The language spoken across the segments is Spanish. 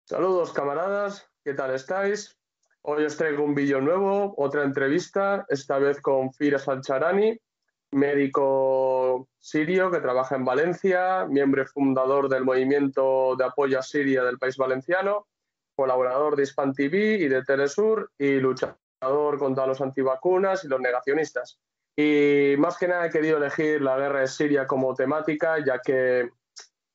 Saludos camaradas, ¿qué tal estáis? Hoy os traigo un vídeo nuevo, otra entrevista, esta vez con Firas Al-Charani, médico sirio que trabaja en Valencia, miembro y fundador del movimiento de apoyo a Siria del país valenciano, colaborador de Hispan TV y de Telesur y luchador contra los antivacunas y los negacionistas. Y más que nada he querido elegir la guerra de Siria como temática, ya que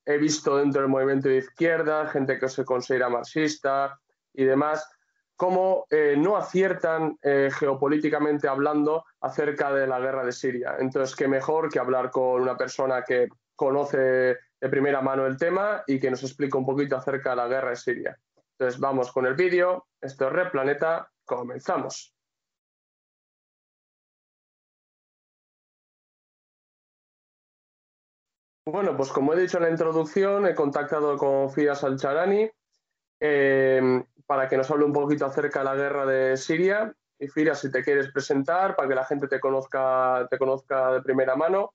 he visto dentro del movimiento de izquierda gente que se considera marxista y demás, cómo no aciertan geopolíticamente hablando acerca de la guerra de Siria. Entonces, qué mejor que hablar con una persona que conoce de primera mano el tema y que nos explica un poquito acerca de la guerra de Siria. Entonces, vamos con el vídeo. Esto es Red Planeta. Comenzamos. Bueno, pues como he dicho en la introducción, he contactado con Firas Al-Charani para que nos hable un poquito acerca de la guerra de Siria. Y Firas, si te quieres presentar, para que la gente te conozca de primera mano.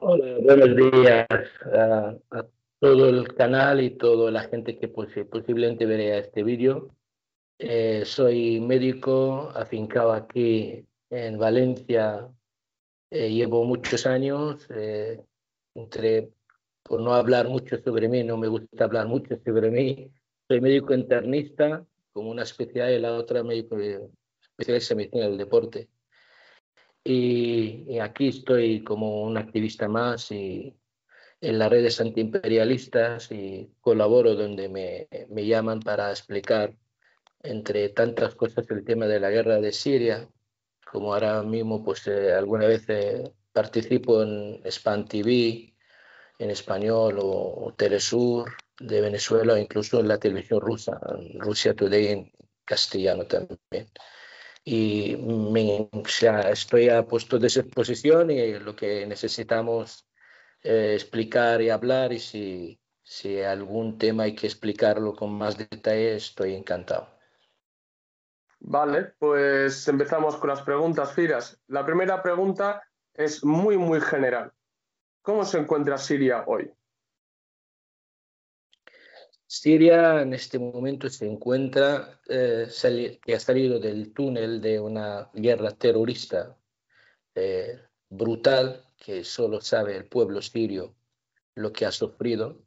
Hola, buenos días a todo el canal y toda la gente que posiblemente verá este vídeo. Soy médico afincado aquí en Valencia. Llevo muchos años, por no hablar mucho sobre mí, no me gusta hablar mucho sobre mí. Soy médico internista, como una especialidad, y la otra médico especialista en medicina del deporte. Y aquí estoy como un activista más y en las redes antiimperialistas y colaboro donde me llaman para explicar, entre tantas cosas, el tema de la guerra de Siria. Como ahora mismo, pues alguna vez participo en Span TV en español o Telesur de Venezuela, o incluso en la televisión rusa, en Russia Today en castellano también. Y o sea, estoy a puesto de exposición y lo que necesitamos explicar y hablar, y si algún tema hay que explicarlo con más detalle, estoy encantado. Vale, pues empezamos con las preguntas, Firas. La primera pregunta es muy general. ¿Cómo se encuentra Siria hoy? Siria en este momento se encuentra, que ha salido del túnel de una guerra terrorista brutal, que solo sabe el pueblo sirio lo que ha sufrido.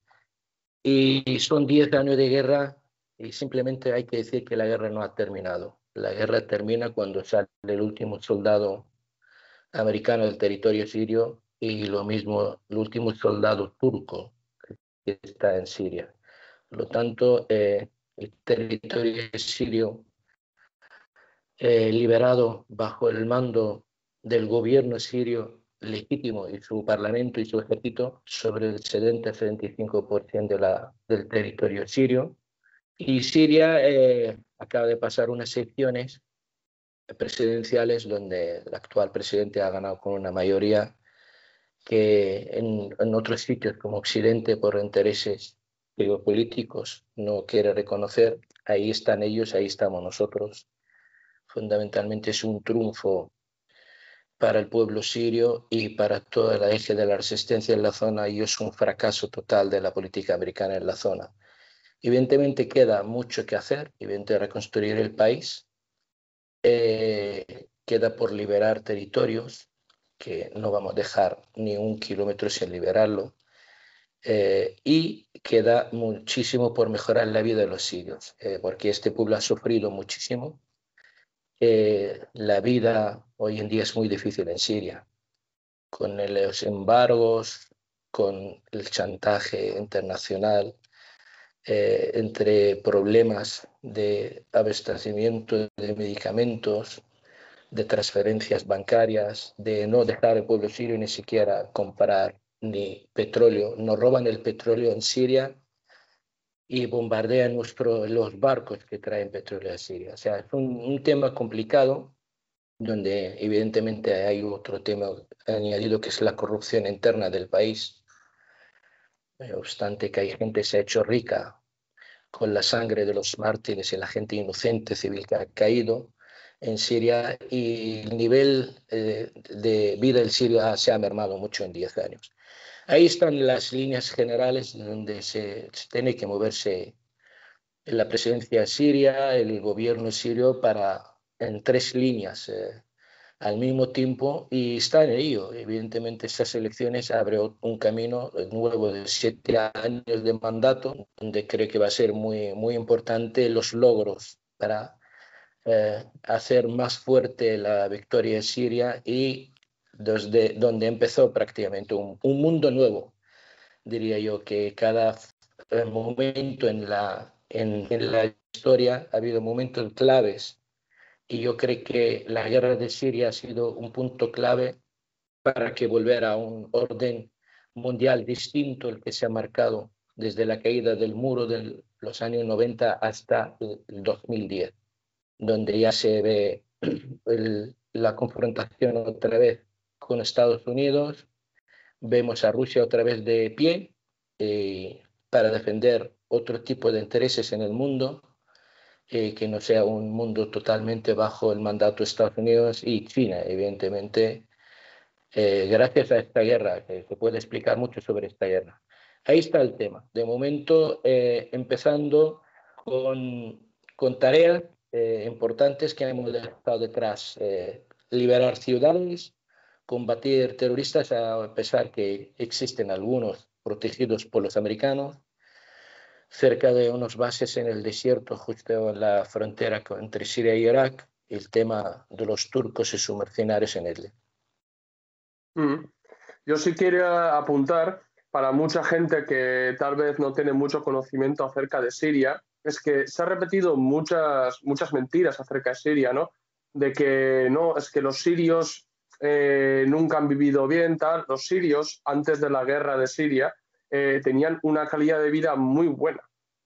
Y son 10 años de guerra y simplemente hay que decir que la guerra no ha terminado. La guerra termina cuando sale el último soldado americano del territorio sirio, y lo mismo el último soldado turco que está en Siria. Por lo tanto, el territorio sirio liberado bajo el mando del gobierno sirio legítimo y su parlamento y su ejército sobre el 70-75% del territorio sirio. Y Siria acaba de pasar unas elecciones presidenciales donde el actual presidente ha ganado con una mayoría que en otros sitios como Occidente, por intereses geopolíticos, no quiere reconocer. Ahí están ellos, ahí estamos nosotros. Fundamentalmente es un triunfo para el pueblo sirio y para toda la eje de la resistencia en la zona, y es un fracaso total de la política americana en la zona. Evidentemente queda mucho que hacer, evidentemente reconstruir el país, queda por liberar territorios, que no vamos a dejar ni un kilómetro sin liberarlo, y queda muchísimo por mejorar la vida de los sirios, porque este pueblo ha sufrido muchísimo. La vida hoy en día es muy difícil en Siria, con los embargos, con el chantaje internacional, entre problemas de abastecimiento de medicamentos, de transferencias bancarias, de no dejar al pueblo sirio ni siquiera comprar ni petróleo. Nos roban el petróleo en Siria y bombardean los barcos que traen petróleo a Siria. O sea, es un tema complicado, donde evidentemente hay otro tema añadido, que es la corrupción interna del país. No obstante que hay gente que se ha hecho rica con la sangre de los mártires y la gente inocente civil que ha caído, en Siria y el nivel de vida en Siria se ha mermado mucho en 10 años. Ahí están las líneas generales donde se tiene que moverse la presidencia siria, el gobierno sirio, en 3 líneas al mismo tiempo, y está en ello. Evidentemente, estas elecciones abren un camino nuevo de 7 años de mandato, donde creo que va a ser muy, muy importante los logros para hacer más fuerte la victoria de Siria y desde donde empezó prácticamente un mundo nuevo, diría yo, que cada momento en la historia ha habido momentos claves y yo creo que la guerra de Siria ha sido un punto clave para que volviera a un orden mundial distinto al que se ha marcado desde la caída del muro de los años 90 hasta el 2010, donde ya se ve la confrontación otra vez con Estados Unidos, vemos a Rusia otra vez de pie para defender otro tipo de intereses en el mundo, que no sea un mundo totalmente bajo el mandato de Estados Unidos y China, evidentemente, gracias a esta guerra, que se puede explicar mucho sobre esta guerra. Ahí está el tema. De momento, empezando con tareas importantes que hemos dejado detrás. Liberar ciudades, combatir terroristas, a pesar que existen algunos protegidos por los americanos, cerca de unas bases en el desierto, justo en la frontera entre Siria y Irak, el tema de los turcos y sus mercenarios en Idlib. Yo sí quería apuntar, para mucha gente que tal vez no tiene mucho conocimiento acerca de Siria, es que se han repetido muchas mentiras acerca de Siria, ¿no? De que no, es que los sirios nunca han vivido bien, tal. Los sirios, antes de la guerra de Siria, tenían una calidad de vida muy buena.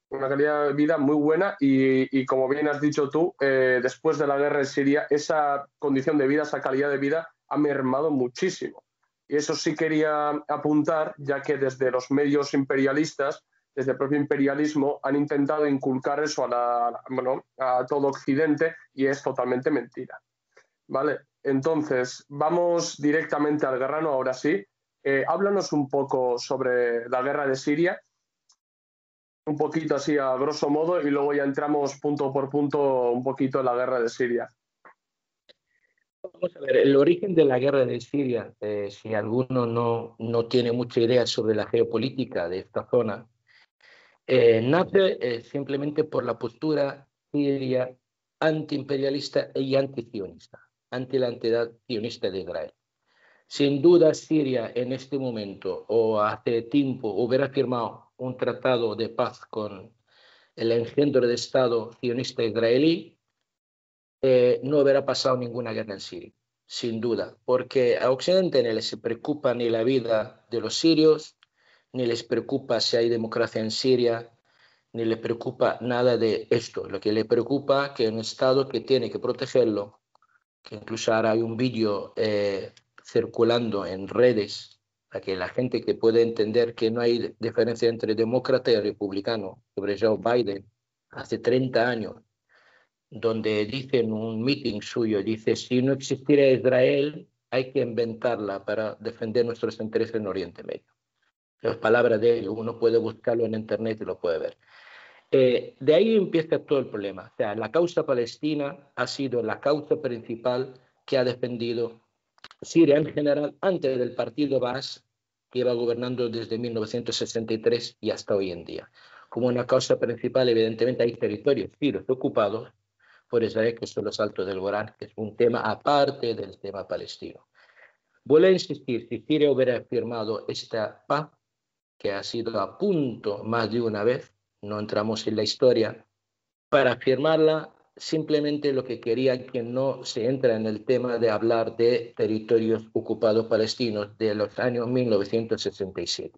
Una calidad de vida muy buena y como bien has dicho tú, después de la guerra de Siria, esa condición de vida, esa calidad de vida ha mermado muchísimo. Y eso sí quería apuntar, ya que desde los medios imperialistas, desde el propio imperialismo, han intentado inculcar eso a todo Occidente y es totalmente mentira. ¿Vale? Entonces, vamos directamente al grano ahora sí. Háblanos un poco sobre la guerra de Siria, un poquito así a grosso modo, y luego ya entramos punto por punto un poquito en la guerra de Siria. Vamos a ver, el origen de la guerra de Siria, si alguno no tiene mucha idea sobre la geopolítica de esta zona, nace simplemente por la postura siria antiimperialista y anticionista, ante la entidad sionista de Israel. Sin duda, Siria en este momento o hace tiempo hubiera firmado un tratado de paz con el engendro de Estado sionista israelí, no hubiera pasado ninguna guerra en Siria, sin duda, porque a Occidente no les preocupa ni la vida de los sirios, ni les preocupa si hay democracia en Siria, ni les preocupa nada de esto. Lo que les preocupa es que un Estado que tiene que protegerlo, que incluso ahora hay un vídeo circulando en redes para que la gente que puede entender que no hay diferencia entre demócrata y republicano sobre Joe Biden hace 30 años, donde dice en un meeting suyo, dice, si no existiera Israel, hay que inventarla para defender nuestros intereses en Oriente Medio. Las palabras de él, uno puede buscarlo en internet y lo puede ver. De ahí empieza todo el problema. O sea, la causa palestina ha sido la causa principal que ha defendido Siria en general antes del partido Baas, que iba gobernando desde 1963 y hasta hoy en día. Como una causa principal, evidentemente hay territorios sirios ocupados por Israel, que son los Altos del Golán, que es un tema aparte del tema palestino. Vuelvo a insistir, si Siria hubiera firmado esta paz, que ha sido a punto más de una vez, no entramos en la historia, para firmarla simplemente lo que quería que no se entra en el tema de hablar de territorios ocupados palestinos de los años 1967.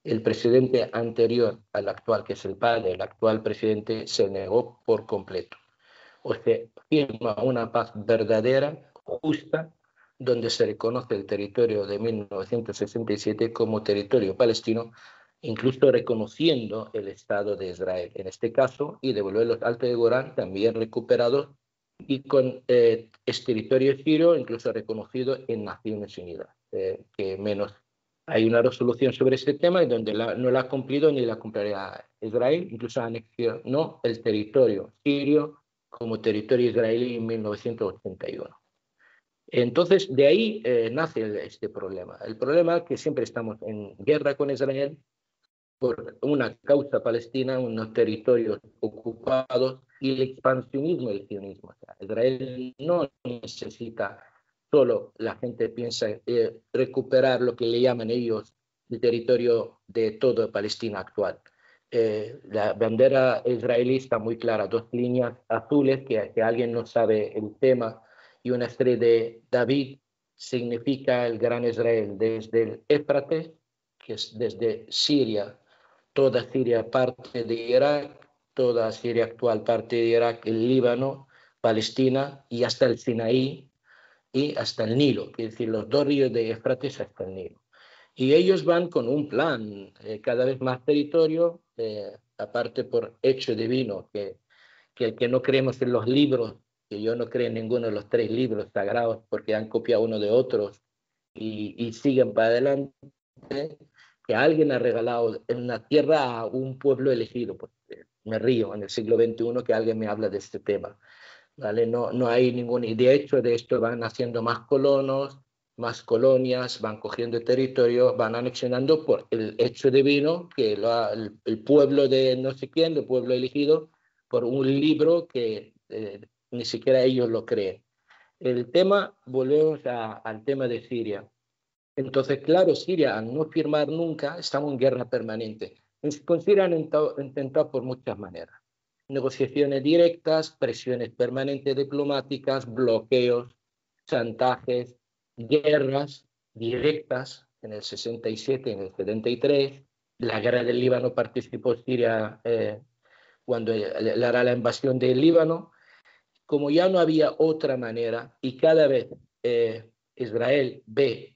El presidente anterior al actual, que es el padre, el actual presidente, se negó por completo. O se firma una paz verdadera, justa, donde se reconoce el territorio de 1967 como territorio palestino, incluso reconociendo el Estado de Israel en este caso, y devolver los Altos de Golán también recuperados y con este territorio sirio incluso reconocido en Naciones Unidas, que menos hay una resolución sobre este tema y donde no la ha cumplido ni la cumplirá Israel, incluso anexionó el territorio sirio como territorio israelí en 1981. Entonces, de ahí nace este problema. El problema es que siempre estamos en guerra con Israel por una causa palestina, unos territorios ocupados y el expansionismo del sionismo. O sea, Israel no necesita solo, la gente piensa, recuperar lo que le llaman ellos el territorio de toda Palestina actual. La bandera israelí está muy clara, dos líneas azules que alguien no sabe el tema y una estrella de David significa el gran Israel desde el Éufrates, que es desde Siria, toda Siria parte de Irak, toda Siria actual parte de Irak, el Líbano, Palestina y hasta el Sinaí y hasta el Nilo, es decir, los dos ríos de Éufrates hasta el Nilo. Y ellos van con un plan, cada vez más territorio, aparte por hecho divino, que no creemos en los libros, que yo no creo en ninguno de los tres libros sagrados porque han copiado uno de otros y siguen para adelante, que alguien ha regalado en la tierra a un pueblo elegido. Pues, me río en el siglo XXI que alguien me habla de este tema. ¿Vale? No, no hay ningún... Y de hecho de esto van haciendo más colonos, más colonias, van cogiendo territorio, van anexionando por el hecho divino que el pueblo de no sé quién, el pueblo elegido, por un libro que ni siquiera ellos lo creen. El tema, volvemos al tema de Siria. Entonces, claro, Siria, al no firmar nunca, estamos en guerra permanente. Con Siria han intentado por muchas maneras. Negociaciones directas, presiones permanentes diplomáticas, bloqueos, chantajes, guerras directas en el 67, en el 73. La guerra del Líbano participó Siria cuando era la invasión del Líbano. Como ya no había otra manera y cada vez Israel ve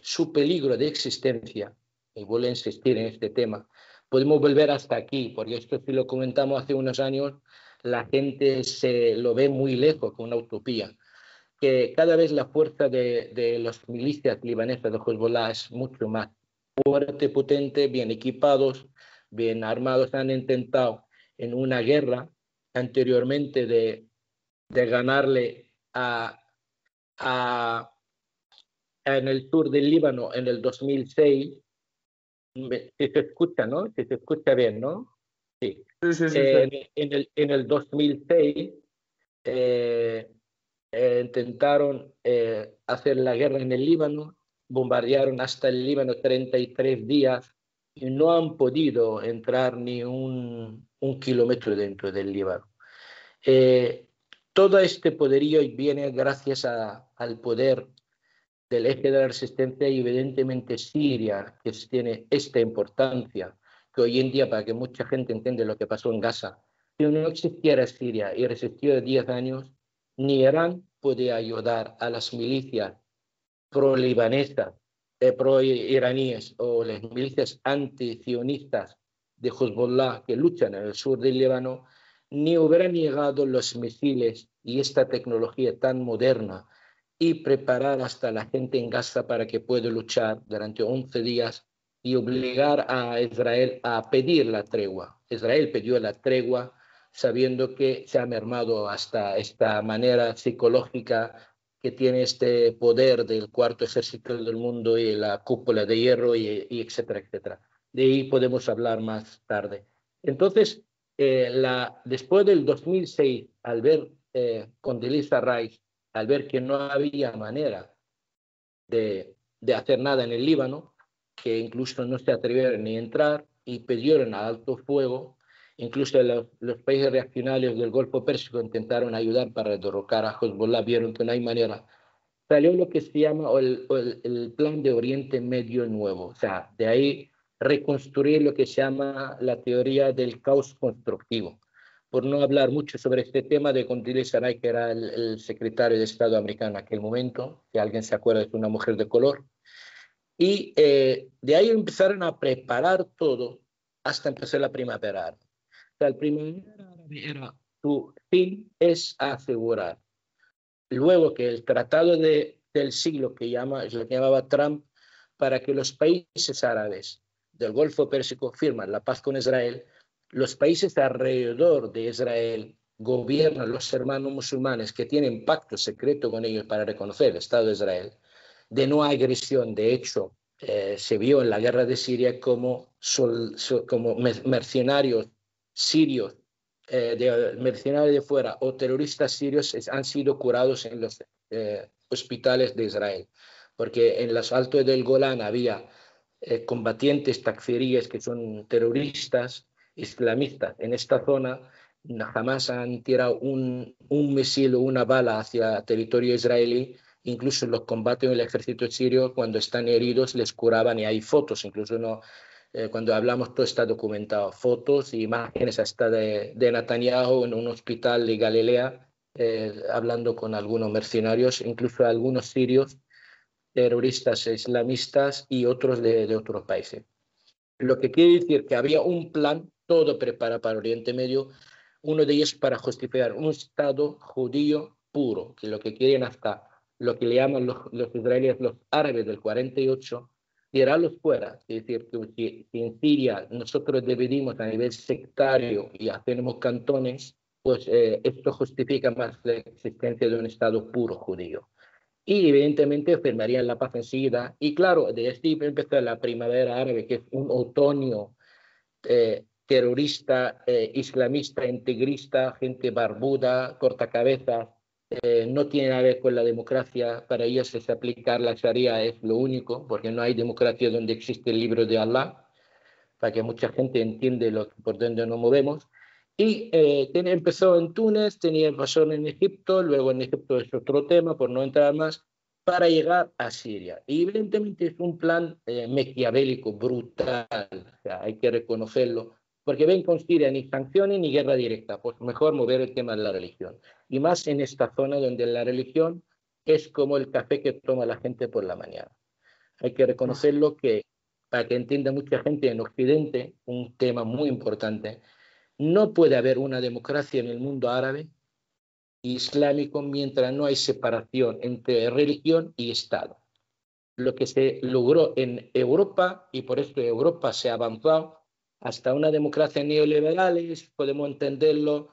su peligro de existencia, y vuelvo a insistir en este tema, podemos volver hasta aquí, porque esto si lo comentamos hace unos años, la gente se lo ve muy lejos, con una utopía, que cada vez la fuerza de las milicias libanesas de Hezbollah es mucho más fuerte, potente, bien equipados, bien armados. Han intentado en una guerra anteriormente de ganarle a en el sur del Líbano en el 2006, si se escucha, ¿no? Si se escucha bien, ¿no? Sí. Sí, sí, sí, sí. En el 2006 eh, intentaron hacer la guerra en el Líbano, bombardearon hasta el Líbano 33 días y no han podido entrar ni un kilómetro dentro del Líbano. Todo este poderío viene gracias al poder del eje de la resistencia y evidentemente Siria, que tiene esta importancia, que hoy en día, para que mucha gente entienda lo que pasó en Gaza, si no existiera Siria y resistió 10 años, ni Irán podía ayudar a las milicias pro-libanesas, pro-iraníes o las milicias anti-sionistas de Hezbollah que luchan en el sur del Líbano, ni hubieran llegado los misiles y esta tecnología tan moderna y preparar hasta la gente en Gaza para que pueda luchar durante 11 días y obligar a Israel a pedir la tregua. Israel pidió la tregua sabiendo que se ha mermado hasta esta manera psicológica que tiene este poder del cuarto ejército del mundo y la cúpula de hierro y etcétera, etcétera. De ahí podemos hablar más tarde. Entonces, después del 2006, al ver Condoleezza Rice, al ver que no había manera de hacer nada en el Líbano, que incluso no se atrevieron ni a entrar y pidieron a alto fuego, incluso los países reaccionarios del Golfo Pérsico intentaron ayudar para derrocar a Hezbollah, vieron que no hay manera. Salió lo que se llama el Plan de Oriente Medio Nuevo, o sea, de ahí reconstruir lo que se llama la teoría del caos constructivo. Por no hablar mucho sobre este tema de Condoleezza Rice, que era el secretario de Estado americano en aquel momento, si alguien se acuerda, es una mujer de color, y de ahí empezaron a preparar todo hasta empezar la primavera árabe. O sea, el primavera árabe era su fin es asegurar. Luego que el tratado del siglo que llamaba Trump, para que los países árabes del Golfo Pérsico firman la paz con Israel, los países alrededor de Israel gobiernan los hermanos musulmanes que tienen pacto secreto con ellos para reconocer el Estado de Israel, de no agresión. De hecho, se vio en la guerra de Siria como mercenarios sirios, mercenarios de fuera o terroristas sirios han sido curados en los hospitales de Israel, porque en los altos del Golán había combatientes takfiríes que son terroristas islamistas. En esta zona jamás han tirado un misil o una bala hacia territorio israelí. Incluso los combates del ejército sirio, cuando están heridos, les curaban, y hay fotos, incluso no, cuando hablamos todo está documentado, fotos e imágenes hasta de Netanyahu en un hospital de Galilea, hablando con algunos mercenarios, incluso algunos sirios, terroristas islamistas y otros de otros países. Lo que quiere decir que había un plan, todo preparado para Oriente Medio, uno de ellos para justificar un Estado judío puro, que lo que quieren hasta lo que le llaman los israelíes los árabes del 48, tirarlos fuera. Es decir, que si en Siria nosotros dividimos a nivel sectario y hacemos cantones, pues esto justifica más la existencia de un Estado puro judío. Y evidentemente firmarían la paz enseguida. Y claro, de este empezó la primavera árabe, que es un otoño terrorista, islamista, integrista, gente barbuda, cortacabezas, no tiene nada que ver con la democracia. Para ellos es aplicar la Sharia, es lo único, porque no hay democracia donde existe el libro de Allah, para que mucha gente entiende por dónde nos movemos. Y empezó en Túnez, pasó en Egipto, luego en Egipto es otro tema, por no entrar más, para llegar a Siria. Y evidentemente es un plan maquiavélico, brutal, o sea, hay que reconocerlo, porque ven con Siria ni sanciones ni guerra directa, pues mejor mover el tema de la religión. Y más en esta zona donde la religión es como el café que toma la gente por la mañana. Hay que reconocerlo, que para que entienda mucha gente en Occidente, un tema muy importante, no puede haber una democracia en el mundo árabe islámico mientras no hay separación entre religión y Estado. Lo que se logró en Europa, y por eso Europa se ha avanzado hasta una democracia neoliberal, podemos entenderlo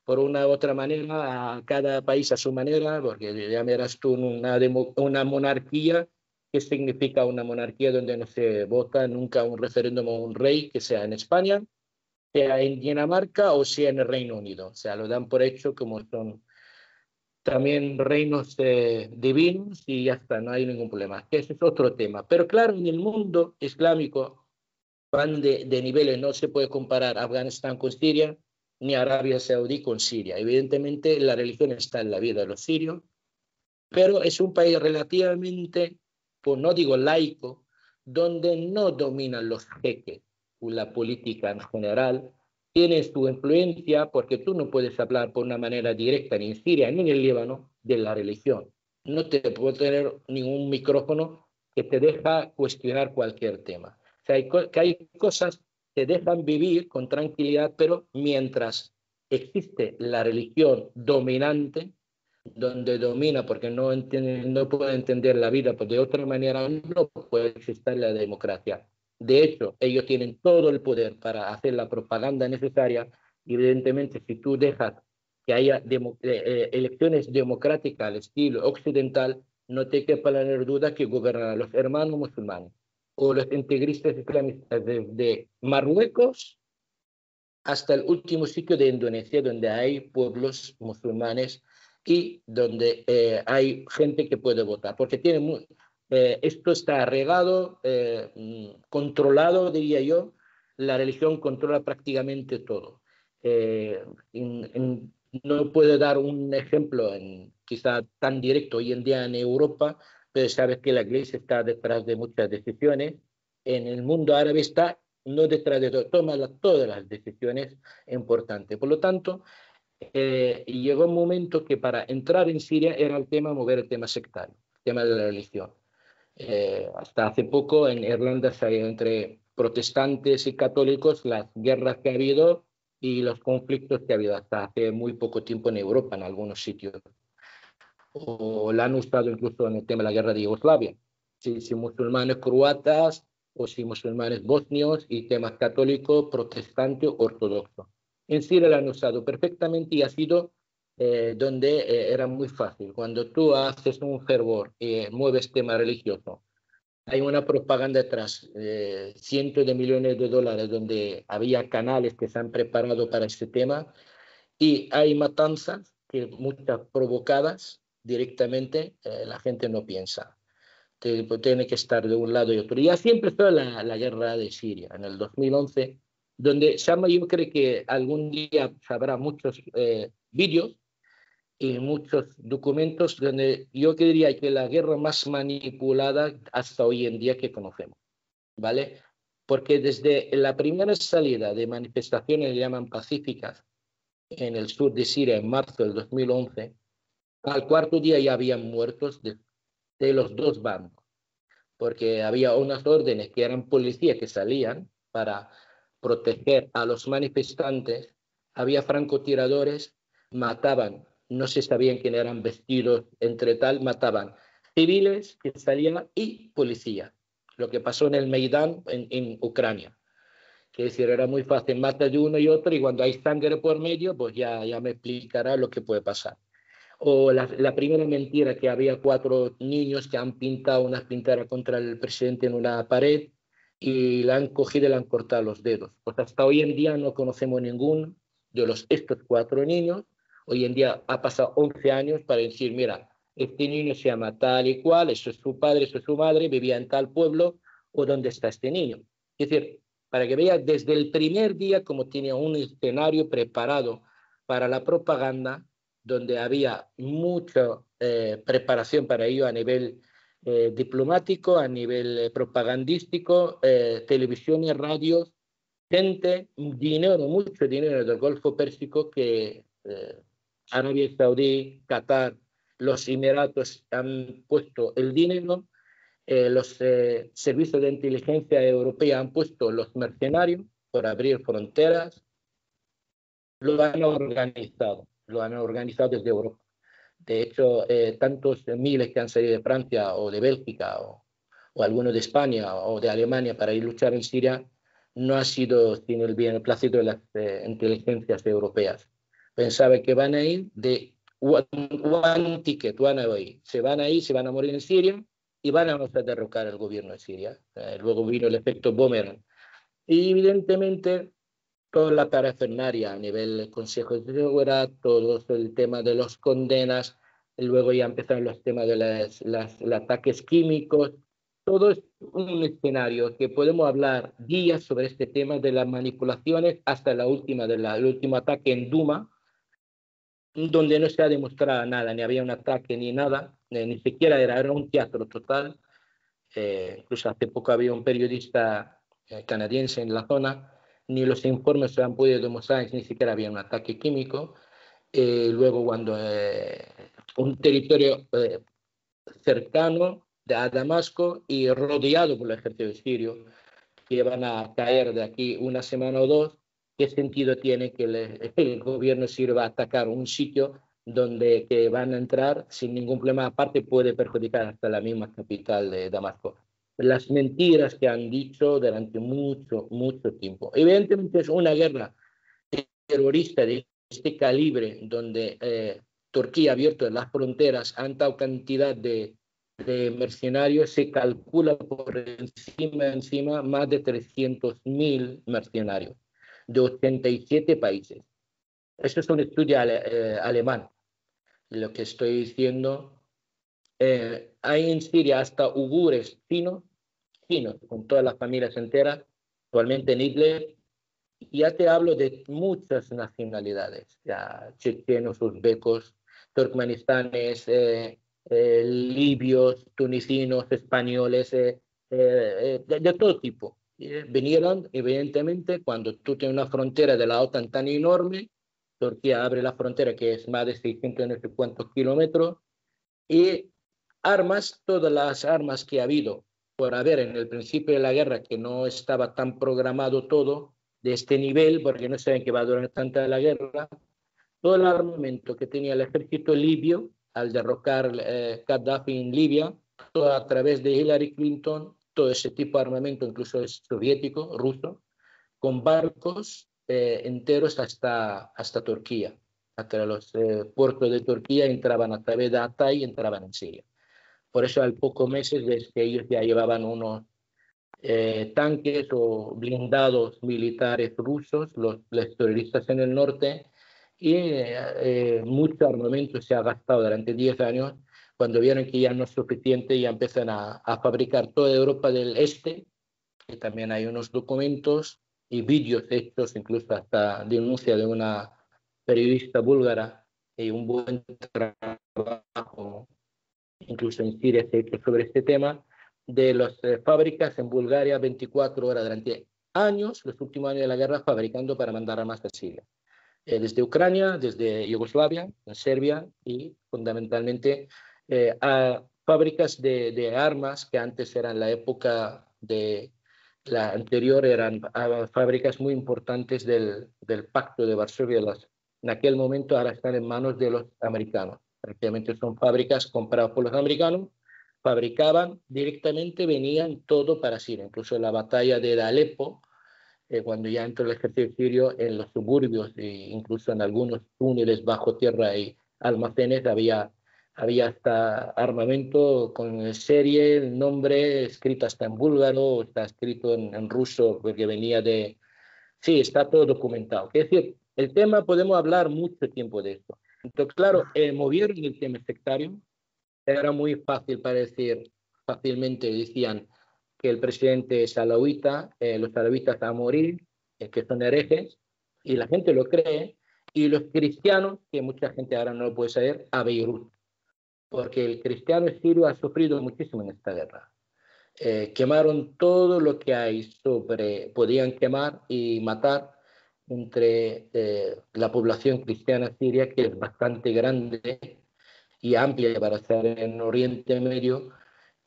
por una u otra manera, a cada país a su manera, porque ya verás tú una monarquía. ¿Qué significa una monarquía donde no se vota nunca un referéndum o un rey, que sea en España, sea en Dinamarca o sea en el Reino Unido? O sea, lo dan por hecho como son también reinos divinos y ya está, no hay ningún problema. Ese es otro tema. Pero claro, en el mundo islámico van de niveles, no se puede comparar Afganistán con Siria, ni Arabia Saudí con Siria. Evidentemente la religión está en la vida de los sirios, pero es un país relativamente, pues no digo laico, donde no dominan los jeques o la política en general. Tienen su influencia, porque tú no puedes hablar por una manera directa ni en Siria ni en el Líbano de la religión. No te puedo tener ningún micrófono que te deja cuestionar cualquier tema. O sea, hay cosas que te dejan vivir con tranquilidad, pero mientras existe la religión dominante, donde domina, porque no puede entender la vida, pues de otra manera no puede existir la democracia. De hecho, ellos tienen todo el poder para hacer la propaganda necesaria. Evidentemente, si tú dejas que haya elecciones democráticas al estilo occidental, no te quepa la menor duda que gobernarán los hermanos musulmanes o los integristas islamistas desde Marruecos hasta el último sitio de Indonesia, donde hay pueblos musulmanes y donde hay gente que puede votar, porque esto está regado, controlado, diría yo. La religión controla prácticamente todo. No puedo dar un ejemplo quizá tan directo hoy en día en Europa, pero sabes que la Iglesia está detrás de muchas decisiones. En el mundo árabe está no detrás de todo, toma todas las decisiones importantes. Por lo tanto, llegó un momento que para entrar en Siria era el tema, mover el tema sectario, el tema de la religión. Hasta hace poco en Irlanda se ha ido entre protestantes y católicos, las guerras que ha habido, y los conflictos que ha habido hasta hace muy poco tiempo en Europa, en algunos sitios. O la han usado incluso en el tema de la guerra de Yugoslavia. Si musulmanes croatas o si musulmanes bosnios y temas católico, protestante, ortodoxo. En Siria la han usado perfectamente y ha sido donde era muy fácil. Cuando tú haces un fervor y mueves tema religioso, hay una propaganda detrás, cientos de millones de dólares, donde había canales que se han preparado para este tema y hay matanzas, que muchas provocadas directamente, la gente no piensa. Tiene que estar de un lado y otro. Y así empezó la guerra de Siria en el 2011, donde Shama, yo creo que algún día habrá muchos vídeos y muchos documentos donde yo diría que la guerra más manipulada hasta hoy en día que conocemos, ¿vale? Porque desde la primera salida de manifestaciones que llaman pacíficas en el sur de Siria en marzo del 2011, al cuarto día ya habían muertos de los dos bandos, porque había unas órdenes que eran policías que salían para proteger a los manifestantes, había francotiradores, mataban, no se sabían quién eran vestidos, entre tal, mataban civiles que salían y policías. Lo que pasó en el Maidán en Ucrania. Que decir, era muy fácil, mata de uno y otro, y cuando hay sangre por medio, pues ya me explicará lo que puede pasar. O la primera mentira, que había 4 niños que han pintado una pintura contra el presidente en una pared y la han cogido y le han cortado los dedos. Pues hasta hoy en día no conocemos ninguno de estos 4 niños. Hoy en día ha pasado 11 años para decir, mira, este niño se llama tal y cual, eso es su padre, eso es su madre, vivía en tal pueblo, o dónde está este niño. Es decir, para que veas desde el primer día como tenía un escenario preparado para la propaganda, donde había mucha preparación para ello a nivel diplomático, a nivel propagandístico, televisión y radios, gente, dinero, mucho dinero del Golfo Pérsico que Arabia Saudí, Qatar, los Emiratos han puesto el dinero, los servicios de inteligencia europea han puesto los mercenarios por abrir fronteras, lo han organizado desde Europa. De hecho, tantos miles que han salido de Francia o de Bélgica o algunos de España o de Alemania para ir a luchar en Siria no ha sido sin el beneplácito de las inteligencias europeas. Pensaba que van a ir de one ticket, one away. Se van a ir, se van a morir en Siria y van a derrocar el gobierno de Siria. Luego vino el efecto boomerang. Y evidentemente toda la parafernaria a nivel del Consejo de Seguridad, todo el tema de las condenas, y luego ya empezaron los temas de los ataques químicos. Todo es un escenario que podemos hablar días sobre este tema de las manipulaciones hasta el último ataque en Duma, donde no se ha demostrado nada, ni había un ataque ni nada, ni siquiera era un teatro total. Incluso hace poco había un periodista canadiense en la zona, ni los informes se han podido demostrar, ni siquiera había un ataque químico. Luego, cuando un territorio cercano a Damasco y rodeado por el ejército sirio, que van a caer de aquí una semana o dos, ¿qué sentido tiene que el gobierno sirio va a atacar un sitio donde que van a entrar sin ningún problema? Aparte puede perjudicar hasta la misma capital de Damasco. Las mentiras que han dicho durante mucho tiempo. Evidentemente es una guerra terrorista de este calibre, donde Turquía ha abierto las fronteras a tanta cantidad de mercenarios, se calcula por encima más de 300.000 mercenarios de 87 países. Esto es un estudio alemán. Lo que estoy diciendo, hay en Siria hasta uigures chinos, con todas las familias enteras, actualmente en Idlib. Ya te hablo de muchas nacionalidades, ya chechenos, uzbecos, turkmenistanes, libios, tunisinos, españoles, de todo tipo. Vinieron, evidentemente, cuando tú tienes una frontera de la OTAN tan enorme, Turquía abre la frontera que es más de 600 no sé cuántos kilómetros, y armas, todas las armas que ha habido por haber en el principio de la guerra, que no estaba tan programado todo, de este nivel, porque no saben que va a durar tanta la guerra, todo el armamento que tenía el ejército libio al derrocar Gaddafi en Libia, todo a través de Hillary Clinton, todo ese tipo de armamento, incluso es soviético, ruso, con barcos enteros hasta Turquía. Hasta los puertos de Turquía entraban a través de Hatay y entraban en Siria. Por eso, al pocos meses, ves que ellos ya llevaban unos tanques o blindados militares rusos, los terroristas en el norte, y mucho armamento se ha gastado durante 10 años. Cuando vieron que ya no es suficiente, ya empiezan a fabricar toda Europa del Este, que también hay unos documentos y vídeos hechos, incluso hasta denuncia de una periodista búlgara, y un buen trabajo, incluso en Siria se ha hecho sobre este tema, de las fábricas en Bulgaria 24 horas durante años, los últimos años de la guerra, fabricando para mandar armas a Siria. Desde Ucrania, desde Yugoslavia, en Serbia y fundamentalmente a fábricas de armas que antes eran la época de la anterior, eran fábricas muy importantes del Pacto de Varsovia. En aquel momento ahora están en manos de los americanos. Prácticamente son fábricas compradas por los americanos, fabricaban directamente, venían todo para Siria. Incluso la batalla de Alepo, cuando ya entró el ejército sirio en los suburbios e incluso en algunos túneles bajo tierra y almacenes, había hasta armamento con serie, el nombre escrito hasta en búlgaro, está escrito en ruso, porque venía de... Sí, está todo documentado. Es decir, el tema, podemos hablar mucho tiempo de esto. Entonces, claro, movieron el tema sectario, era muy fácil para decir, fácilmente decían que el presidente es alauita, los alauitas a morir, que son herejes, y la gente lo cree, y los cristianos, que mucha gente ahora no lo puede saber, a Beirut, porque el cristiano sirio ha sufrido muchísimo en esta guerra. Quemaron todo lo que hay podían quemar y matar entre la población cristiana siria, que es bastante grande y amplia para estar en Oriente Medio,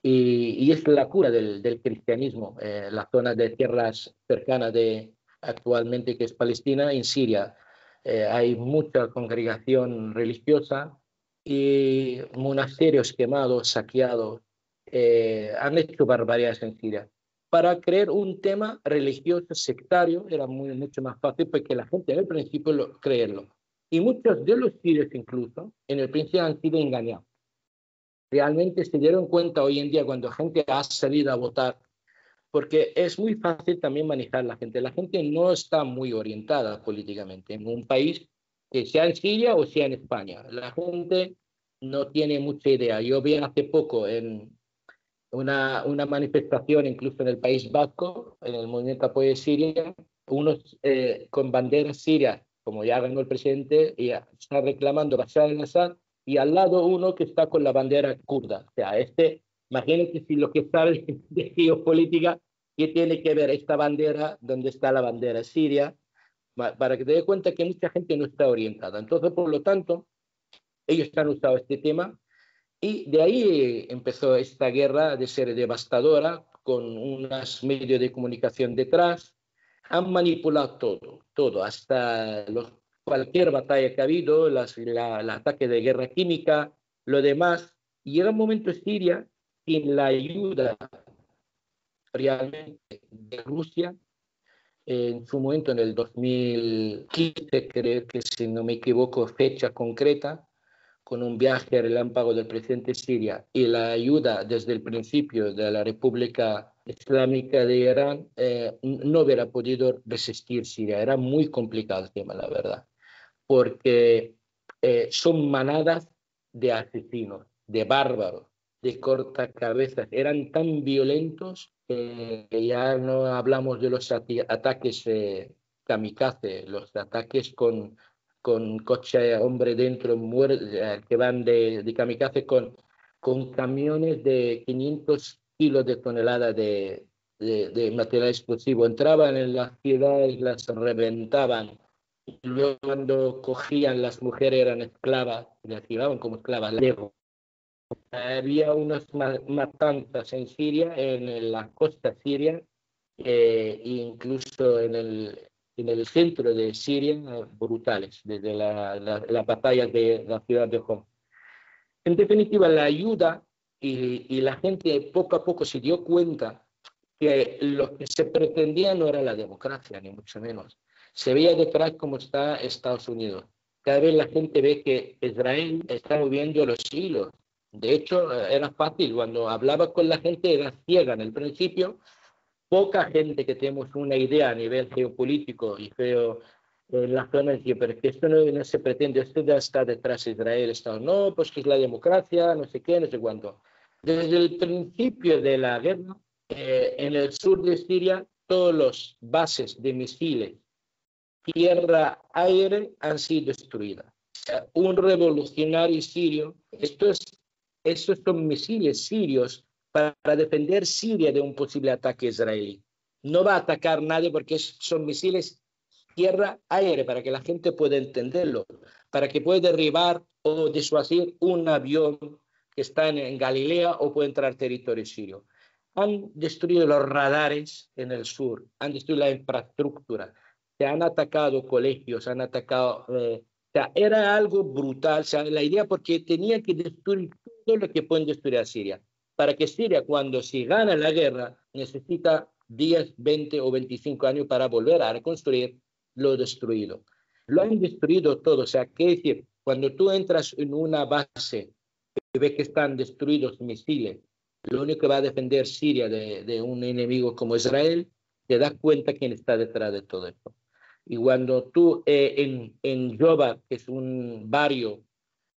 y es la cura del cristianismo. La zona de tierras cercanas de actualmente, que es Palestina, en Siria, hay mucha congregación religiosa y monasterios quemados, saqueados, han hecho barbaridades en Siria. Para creer un tema religioso sectario era mucho más fácil, porque la gente al principio creerlo. Y muchos de los sirios incluso en el principio han sido engañados. Realmente se dieron cuenta hoy en día, cuando gente ha salido a votar, porque es muy fácil también manejar la gente. La gente no está muy orientada políticamente en un país, que sea en Siria o sea en España. La gente no tiene mucha idea. Yo vi hace poco en una manifestación, incluso en el País Vasco, en el movimiento Apoyo de Siria, unos con banderas sirias, como ya ganó el presidente, y está reclamando Bashar al-Assad, y al lado uno que está con la bandera kurda. O sea, imagínate si lo que sabe de geopolítica, ¿qué tiene que ver esta bandera, donde está la bandera siria? Para que te des cuenta que mucha gente no está orientada. Entonces, por lo tanto, ellos han usado este tema, y de ahí empezó esta guerra de ser devastadora, con unos medios de comunicación detrás. Han manipulado todo, hasta cualquier batalla que ha habido, el ataque de guerra química, lo demás. Y llega un momento en Siria, sin la ayuda realmente de Rusia, en su momento, en el 2015, creo que, si no me equivoco, fecha concreta, con un viaje relámpago del presidente Siria y la ayuda desde el principio de la República Islámica de Irán, no hubiera podido resistir Siria. Era muy complicado el tema, la verdad, porque son manadas de asesinos, de bárbaros, de cortacabezas. Eran tan violentos que ya no hablamos de los ataques kamikaze, los ataques con coche hombre dentro, que van de kamikaze con camiones de 500 kilos de tonelada de material explosivo. Entraban en las ciudades, las reventaban. Y luego, cuando cogían, las mujeres eran esclavas, las llevaban como esclavas. Luego, había unas matanzas en Siria, en la costa siria, incluso en el centro de Siria brutales, desde la batalla de la ciudad de Homs. En definitiva, la ayuda y la gente poco a poco se dio cuenta que lo que se pretendía no era la democracia, ni mucho menos. Se veía detrás cómo está Estados Unidos. Cada vez la gente ve que Israel está moviendo los hilos. De hecho, era fácil. Cuando hablaba con la gente era ciega en el principio. Poca gente que tenemos una idea a nivel geopolítico y feo en la zona decía, pero que esto no se pretende, esto ya está detrás de Israel, está, no, pues que es la democracia, no sé qué, no sé cuánto. Desde el principio de la guerra, en el sur de Siria, todas las bases de misiles tierra-aire han sido destruidas. O sea, un revolucionario sirio, estos son misiles sirios para defender Siria de un posible ataque israelí. No va a atacar nadie porque son misiles tierra-aire, para que la gente pueda entenderlo, para que pueda derribar o disuadir un avión que está en Galilea o puede entrar al territorio sirio. Han destruido los radares en el sur, han destruido la infraestructura, se han atacado colegios, han atacado... o sea, era algo brutal, o sea, la idea porque tenían que destruir todo lo que pueden destruir a Siria. Para que Siria, cuando se gana la guerra, necesita 10, 20 o 25 años para volver a reconstruir lo destruido. Lo han destruido todo, o sea, ¿qué decir? Cuando tú entras en una base y ves que están destruidos misiles, lo único que va a defender Siria de un enemigo como Israel, te das cuenta quién está detrás de todo esto. Y cuando tú en Yoba, que es un barrio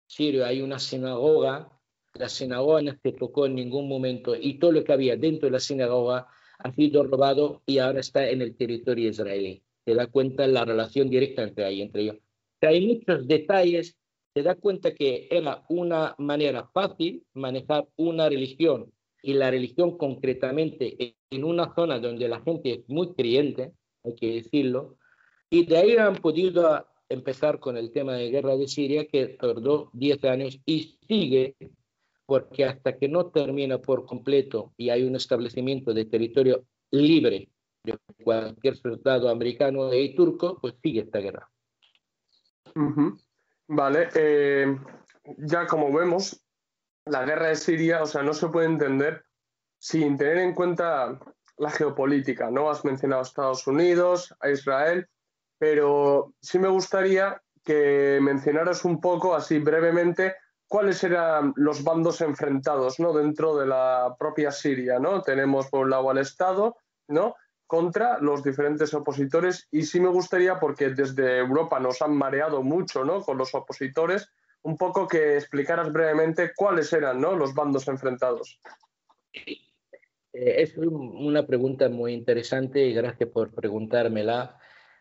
sirio, hay una sinagoga, la sinagoga no se tocó en ningún momento y todo lo que había dentro de la sinagoga ha sido robado y ahora está en el territorio israelí. Te da cuenta la relación directa entre ellos. Hay muchos detalles, te da cuenta que era una manera fácil manejar una religión y la religión concretamente en una zona donde la gente es muy creyente, hay que decirlo, y de ahí han podido empezar con el tema de guerra de Siria, que tardó 10 años y sigue, porque hasta que no termina por completo y hay un establecimiento de territorio libre de cualquier soldado americano y turco, pues sigue esta guerra. Vale, ya como vemos, la guerra de Siria, o sea, no se puede entender sin tener en cuenta la geopolítica, ¿no? Has mencionado a Estados Unidos, a Israel, pero sí me gustaría que mencionaras un poco, así brevemente, cuáles eran los bandos enfrentados, ¿no? Dentro de la propia Siria, ¿no? Tenemos por un lado al Estado, ¿no? Contra los diferentes opositores y sí me gustaría, porque desde Europa nos han mareado mucho, ¿no? Con los opositores, un poco que explicaras brevemente cuáles eran, ¿no? Los bandos enfrentados. Es una pregunta muy interesante y gracias por preguntármela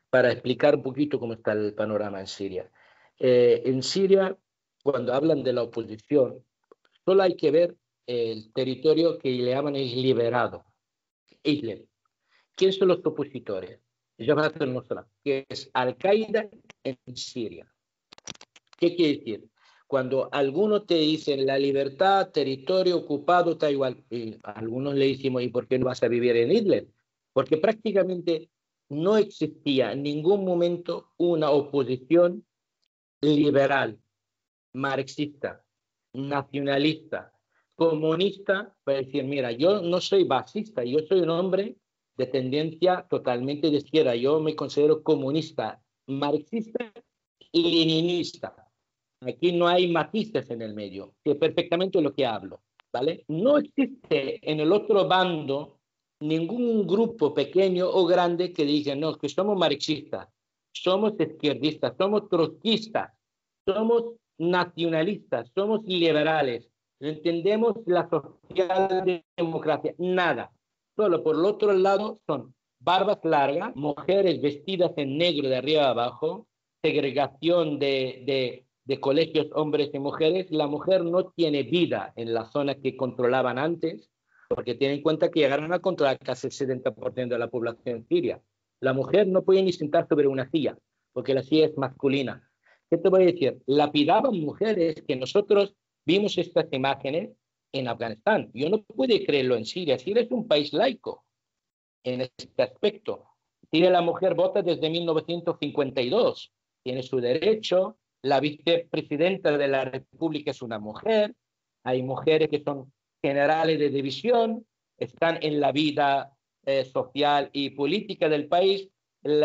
para explicar un poquito cómo está el panorama en Siria. En Siria, cuando hablan de la oposición, solo hay que ver el territorio que le llaman el liberado, Idlib. ¿Quiénes son los opositores? Jabhat al-Nusra, que es Al-Qaeda en Siria. ¿Qué quiere decir? Cuando algunos te dicen la libertad, territorio ocupado, está igual. Y a algunos le decimos, ¿y por qué no vas a vivir en Idlib? Porque prácticamente no existía en ningún momento una oposición liberal, marxista, nacionalista, comunista, para decir, mira, yo no soy fascista, yo soy un hombre de tendencia totalmente de izquierda, yo me considero comunista, marxista y leninista. Aquí no hay matices en el medio, que es perfectamente lo que hablo, ¿vale? No existe en el otro bando ningún grupo pequeño o grande que diga, no, que somos marxistas, somos izquierdistas, somos trotskistas, somos nacionalistas, somos liberales, entendemos la socialdemocracia, nada. Solo por el otro lado son barbas largas, mujeres vestidas en negro de arriba a abajo, segregación de colegios hombres y mujeres. La mujer no tiene vida en la zona que controlaban antes, porque tienen en cuenta que llegaron a controlar casi el 70% de la población siria. La mujer no puede ni sentar sobre una silla, porque la silla es masculina. ¿Qué te voy a decir? Lapidaban mujeres que nosotros vimos estas imágenes en Afganistán. Yo no pude creerlo en Siria. Siria es un país laico en este aspecto. Siria la mujer vota desde 1952, tiene su derecho, la vicepresidenta de la República es una mujer, hay mujeres que son generales de división, están en la vida social y política del país, el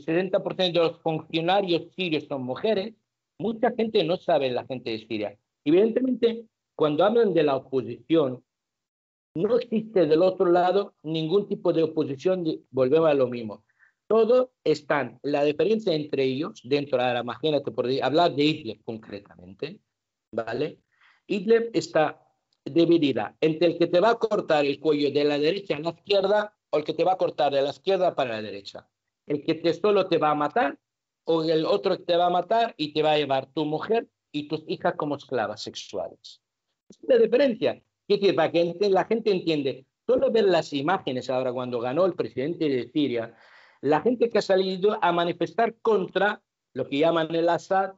70% de los funcionarios sirios son mujeres, mucha gente no sabe la gente de Siria. Evidentemente, cuando hablan de la oposición, no existe del otro lado ningún tipo de oposición, volvemos a lo mismo. Todos están, la diferencia entre ellos, dentro de la, imagínate, por hablar de Idlib concretamente, ¿vale? Idlib está dividida entre el que te va a cortar el cuello de la derecha a la izquierda o el que te va a cortar de la izquierda para la derecha. El que solo te va a matar o el otro que te va a matar y te va a llevar tu mujer y tus hijas como esclavas sexuales. Es la diferencia. ¿Qué quiere? Para que la gente entiende, solo ver las imágenes ahora cuando ganó el presidente de Siria, la gente que ha salido a manifestar contra lo que llaman el Assad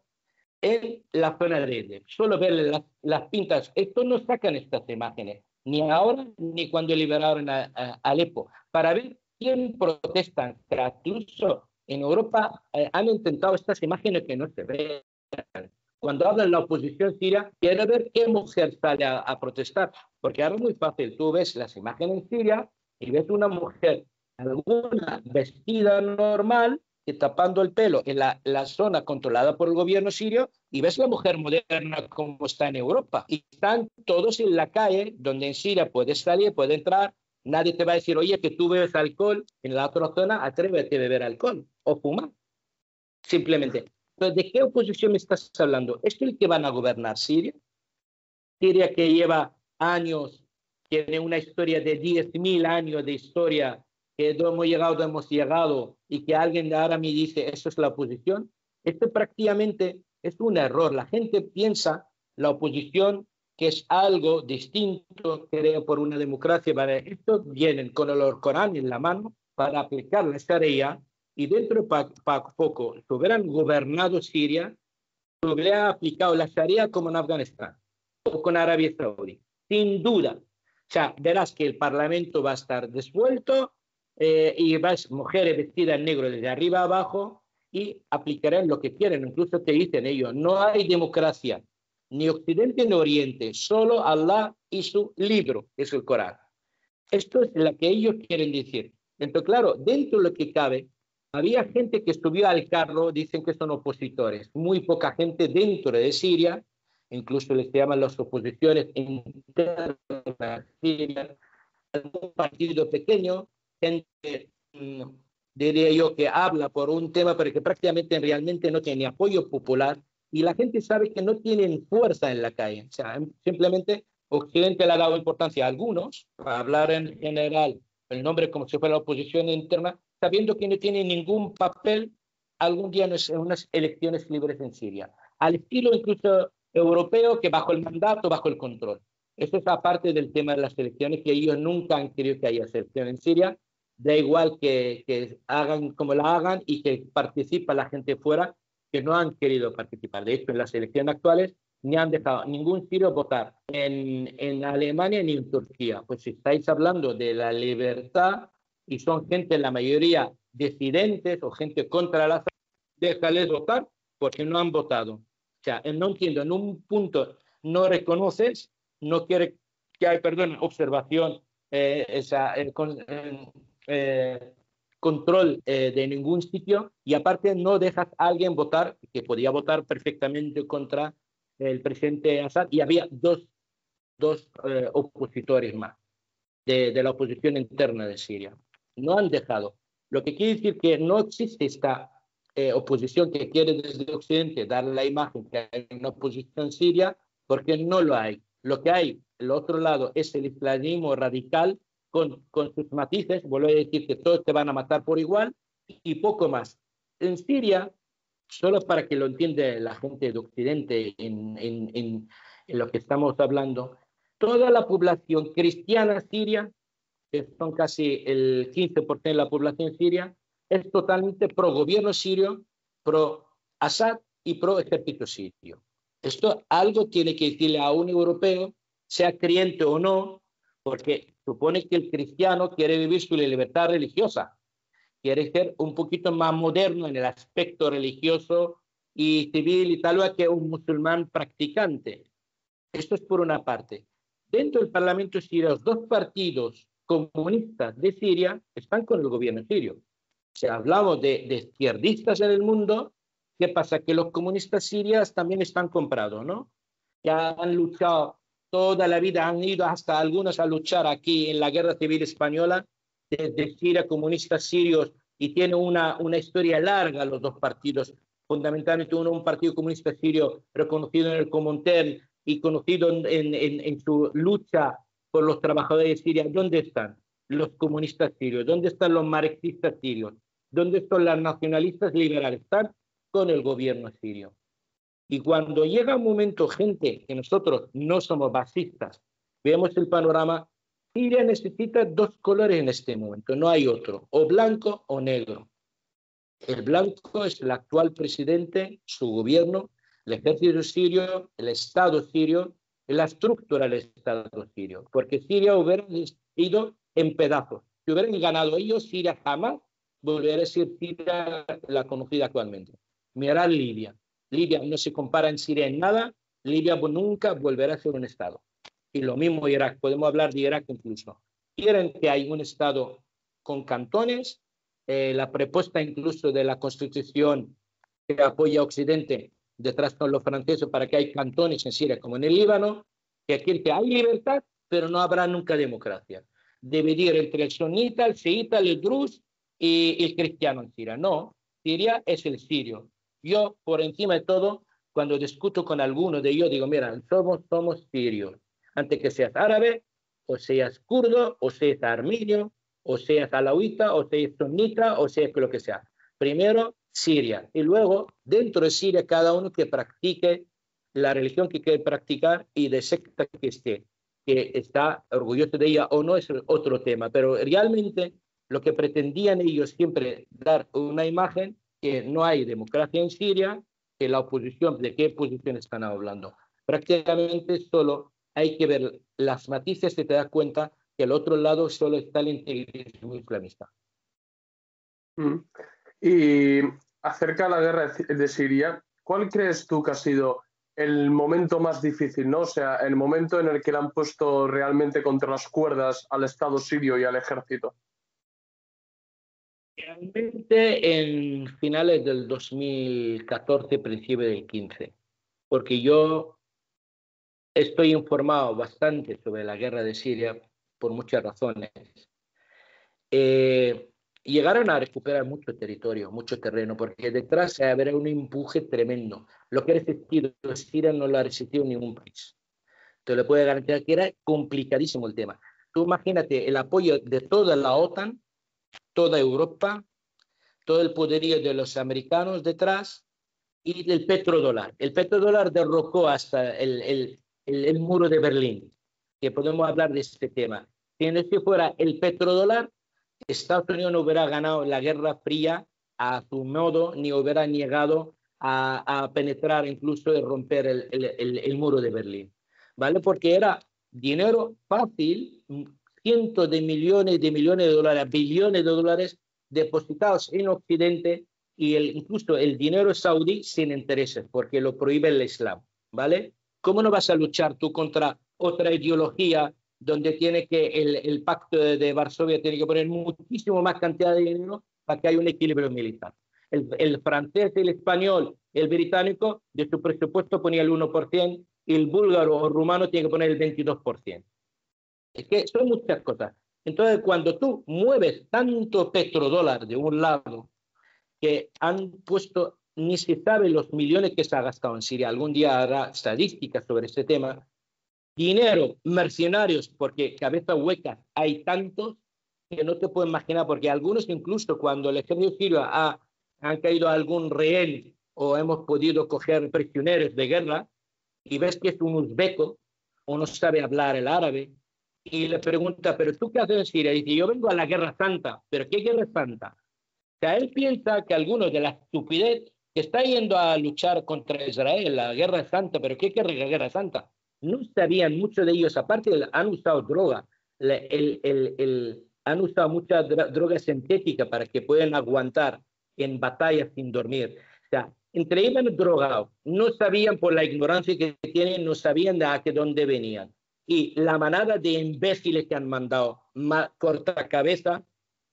en la zona de Idlib. Solo ver las pintas. Esto no sacan estas imágenes, ni ahora ni cuando liberaron a Alepo, para ver quién protestan. Incluso en Europa han intentado estas imágenes que no se ven. Cuando habla la oposición siria, quiere ver qué mujer sale a protestar, porque ahora es muy fácil. Tú ves las imágenes en Siria y ves una mujer, alguna vestida normal, que tapando el pelo en la zona controlada por el gobierno sirio, y ves la mujer moderna como está en Europa. Y están todos en la calle, donde en Siria puedes salir, puedes entrar, nadie te va a decir, oye, que tú bebes alcohol, en la otra zona atrévete a beber alcohol o fumar. Simplemente. Entonces, ¿de qué oposición me estás hablando? ¿Es el que van a gobernar Siria? Siria que lleva años, tiene una historia de 10.000 años de historia, que hemos llegado, y que alguien de ahora me dice, eso es la oposición. Esto prácticamente es un error. La gente piensa la oposición que es algo distinto, creo, por una democracia. Estos vienen con el Corán en la mano para aplicar la Sharia, y dentro de poco, si hubieran gobernado Siria, hubieran aplicado la Sharia como en Afganistán o con Arabia Saudí, sin duda. O sea, verás que el Parlamento va a estar desvuelto y vas mujeres vestidas en negro desde arriba a abajo y aplicarán lo que quieren. Incluso te dicen ellos, no hay democracia, ni Occidente ni Oriente, solo Allah y su libro, que es el Corán. Esto es lo que ellos quieren decir. Entonces, claro, dentro de lo que cabe, había gente que subió al carro, dicen que son opositores, muy poca gente dentro de Siria, incluso les llaman las oposiciones internas de Siria, algún partido pequeño, gente, diría yo, que habla por un tema, pero que prácticamente realmente no tiene apoyo popular, y la gente sabe que no tienen fuerza en la calle. O sea, simplemente Occidente le ha dado importancia a algunos, para hablar en general, el nombre como si fuera la oposición interna, sabiendo que no tiene ningún papel algún día en unas elecciones libres en Siria, al estilo incluso europeo, que bajo el mandato, bajo el control. Eso es aparte del tema de las elecciones, que ellos nunca han querido que haya elecciones en Siria, da igual que hagan como la hagan y que participa la gente fuera, que no han querido participar. De hecho, en las elecciones actuales ni han dejado ningún sirio votar en Alemania ni en Turquía. Pues si estáis hablando de la libertad y son gente, la mayoría disidentes o gente contra la, déjales votar porque no han votado. O sea, no entiendo, en un punto no reconoces, no quiere que hay, perdón, observación, control de ningún sitio, y aparte no dejas a alguien votar, que podía votar perfectamente contra el presidente Assad, y había dos opositores más de la oposición interna de Siria. No han dejado. Lo que quiere decir que no existe esta oposición que quiere desde Occidente dar la imagen que hay una oposición siria, porque no lo hay. Lo que hay, el otro lado, es el islamismo radical con sus matices. Vuelvo a decir que todos te van a matar por igual y poco más. En Siria, solo para que lo entienda la gente de Occidente en lo que estamos hablando, toda la población cristiana siria, que son casi el 15% de la población siria, es totalmente pro gobierno sirio, pro Assad y pro ejército sirio. Esto algo tiene que decirle a un europeo, sea creyente o no, porque supone que el cristiano quiere vivir su libertad religiosa, quiere ser un poquito más moderno en el aspecto religioso y civil y tal vez que un musulmán practicante. Esto es por una parte. Dentro del Parlamento sirio, los dos partidos comunistas de Siria están con el gobierno sirio. Si hablamos de izquierdistas en el mundo, ¿qué pasa? Que los comunistas sirios también están comprados, ¿no? Ya han luchado toda la vida, han ido hasta algunos a luchar aquí en la Guerra Civil Española, desde Siria, comunistas sirios, y tiene una historia larga los dos partidos. Fundamentalmente uno, un partido comunista sirio reconocido en el Comintern y conocido en su lucha por los trabajadores de Siria. ¿Dónde están los comunistas sirios? ¿Dónde están los marxistas sirios? ¿Dónde están los nacionalistas liberales? Están con el gobierno sirio. Y cuando llega un momento, gente, que nosotros no somos basistas, vemos el panorama, Siria necesita dos colores en este momento, no hay otro, o blanco o negro. El blanco es el actual presidente, su gobierno, el ejército sirio, el Estado sirio, la estructura del Estado sirio, porque Siria hubiera ido en pedazos. Si hubieran ganado ellos, Siria jamás volvería a ser Siria la conocida actualmente. Mirad Libia. Libia no se compara en Siria en nada, Libia nunca volverá a ser un Estado. Y lo mismo Irak, podemos hablar de Irak incluso. Quieren que haya un Estado con cantones, la propuesta incluso de la Constitución que apoya a Occidente, detrás con los franceses para que haya cantones en Siria como en el Líbano, que aquí hay libertad, pero no habrá nunca democracia. Dividir entre el sunita, el chiita, el druz y el cristiano en Siria. No, Siria es el sirio. Yo, por encima de todo, cuando discuto con alguno de ellos, digo, mira, somos sirios. Antes que seas árabe, o seas kurdo, o seas armenio, o seas alauita, o seas sunita, o seas lo que sea. Primero, Siria. Y luego, dentro de Siria, cada uno que practique la religión que quiere practicar y de secta que esté, que está orgulloso de ella o no, es otro tema. Pero realmente lo que pretendían ellos siempre dar una imagen que no hay democracia en Siria, que la oposición, ¿de qué posición están hablando? Prácticamente solo hay que ver las matices y te das cuenta que al otro lado solo está el integrismo islamista. Y acerca de la guerra de Siria, ¿cuál crees tú que ha sido el momento más difícil, ¿no? O sea, el momento en el que le han puesto realmente contra las cuerdas al Estado sirio y al ejército. Realmente en finales del 2014, principio del 15, porque yo estoy informado bastante sobre la guerra de Siria por muchas razones. Llegaron a recuperar mucho territorio, mucho terreno, porque detrás habrá un empuje tremendo. Lo que ha resistido Siria no lo ha resistido ningún país. Te lo puedo garantizar que era complicadísimo el tema. Tú imagínate el apoyo de toda la OTAN, toda Europa, todo el poderío de los americanos detrás y del petrodólar. El petrodólar derrocó hasta el muro de Berlín, que podemos hablar de este tema. Si no fuera el petrodólar, Estados Unidos no hubiera ganado la Guerra Fría a su modo, ni hubiera llegado a penetrar incluso y romper el muro de Berlín, ¿vale? Porque era dinero fácil, cientos de millones de dólares, billones de dólares depositados en Occidente y incluso el dinero saudí sin intereses, porque lo prohíbe el Islam, ¿vale? ¿Cómo no vas a luchar tú contra otra ideología donde tiene que el pacto de Varsovia tiene que poner muchísimo más cantidad de dinero para que haya un equilibrio militar? El francés, el español, el británico, de su presupuesto ponía el 1%, y el búlgaro o rumano tiene que poner el 22%. Es que son muchas cosas. Entonces, cuando tú mueves tanto petrodólar de un lado, que han puesto, ni se sabe los millones que se ha gastado en Siria, algún día hará estadísticas sobre este tema, dinero, mercenarios, porque cabezas huecas hay tantos que no te puedo imaginar, porque algunos incluso cuando el ejército sirio han caído a algún rehén o hemos podido coger prisioneros de guerra y ves que es un uzbeco o no sabe hablar el árabe y le pregunta, ¿pero tú qué haces en Siria? Y dice, yo vengo a la Guerra Santa. ¿Pero qué Guerra Santa? O sea, él piensa que algunos de la estupidez que está yendo a luchar contra Israel, la Guerra Santa, ¿pero qué Guerra Santa? No sabían muchos de ellos, aparte han usado droga. han usado mucha droga sintética para que puedan aguantar en batallas sin dormir. O sea, entre iban drogados, no sabían por la ignorancia que tienen, no sabían de a qué dónde venían. Y la manada de imbéciles que han mandado corta cabeza,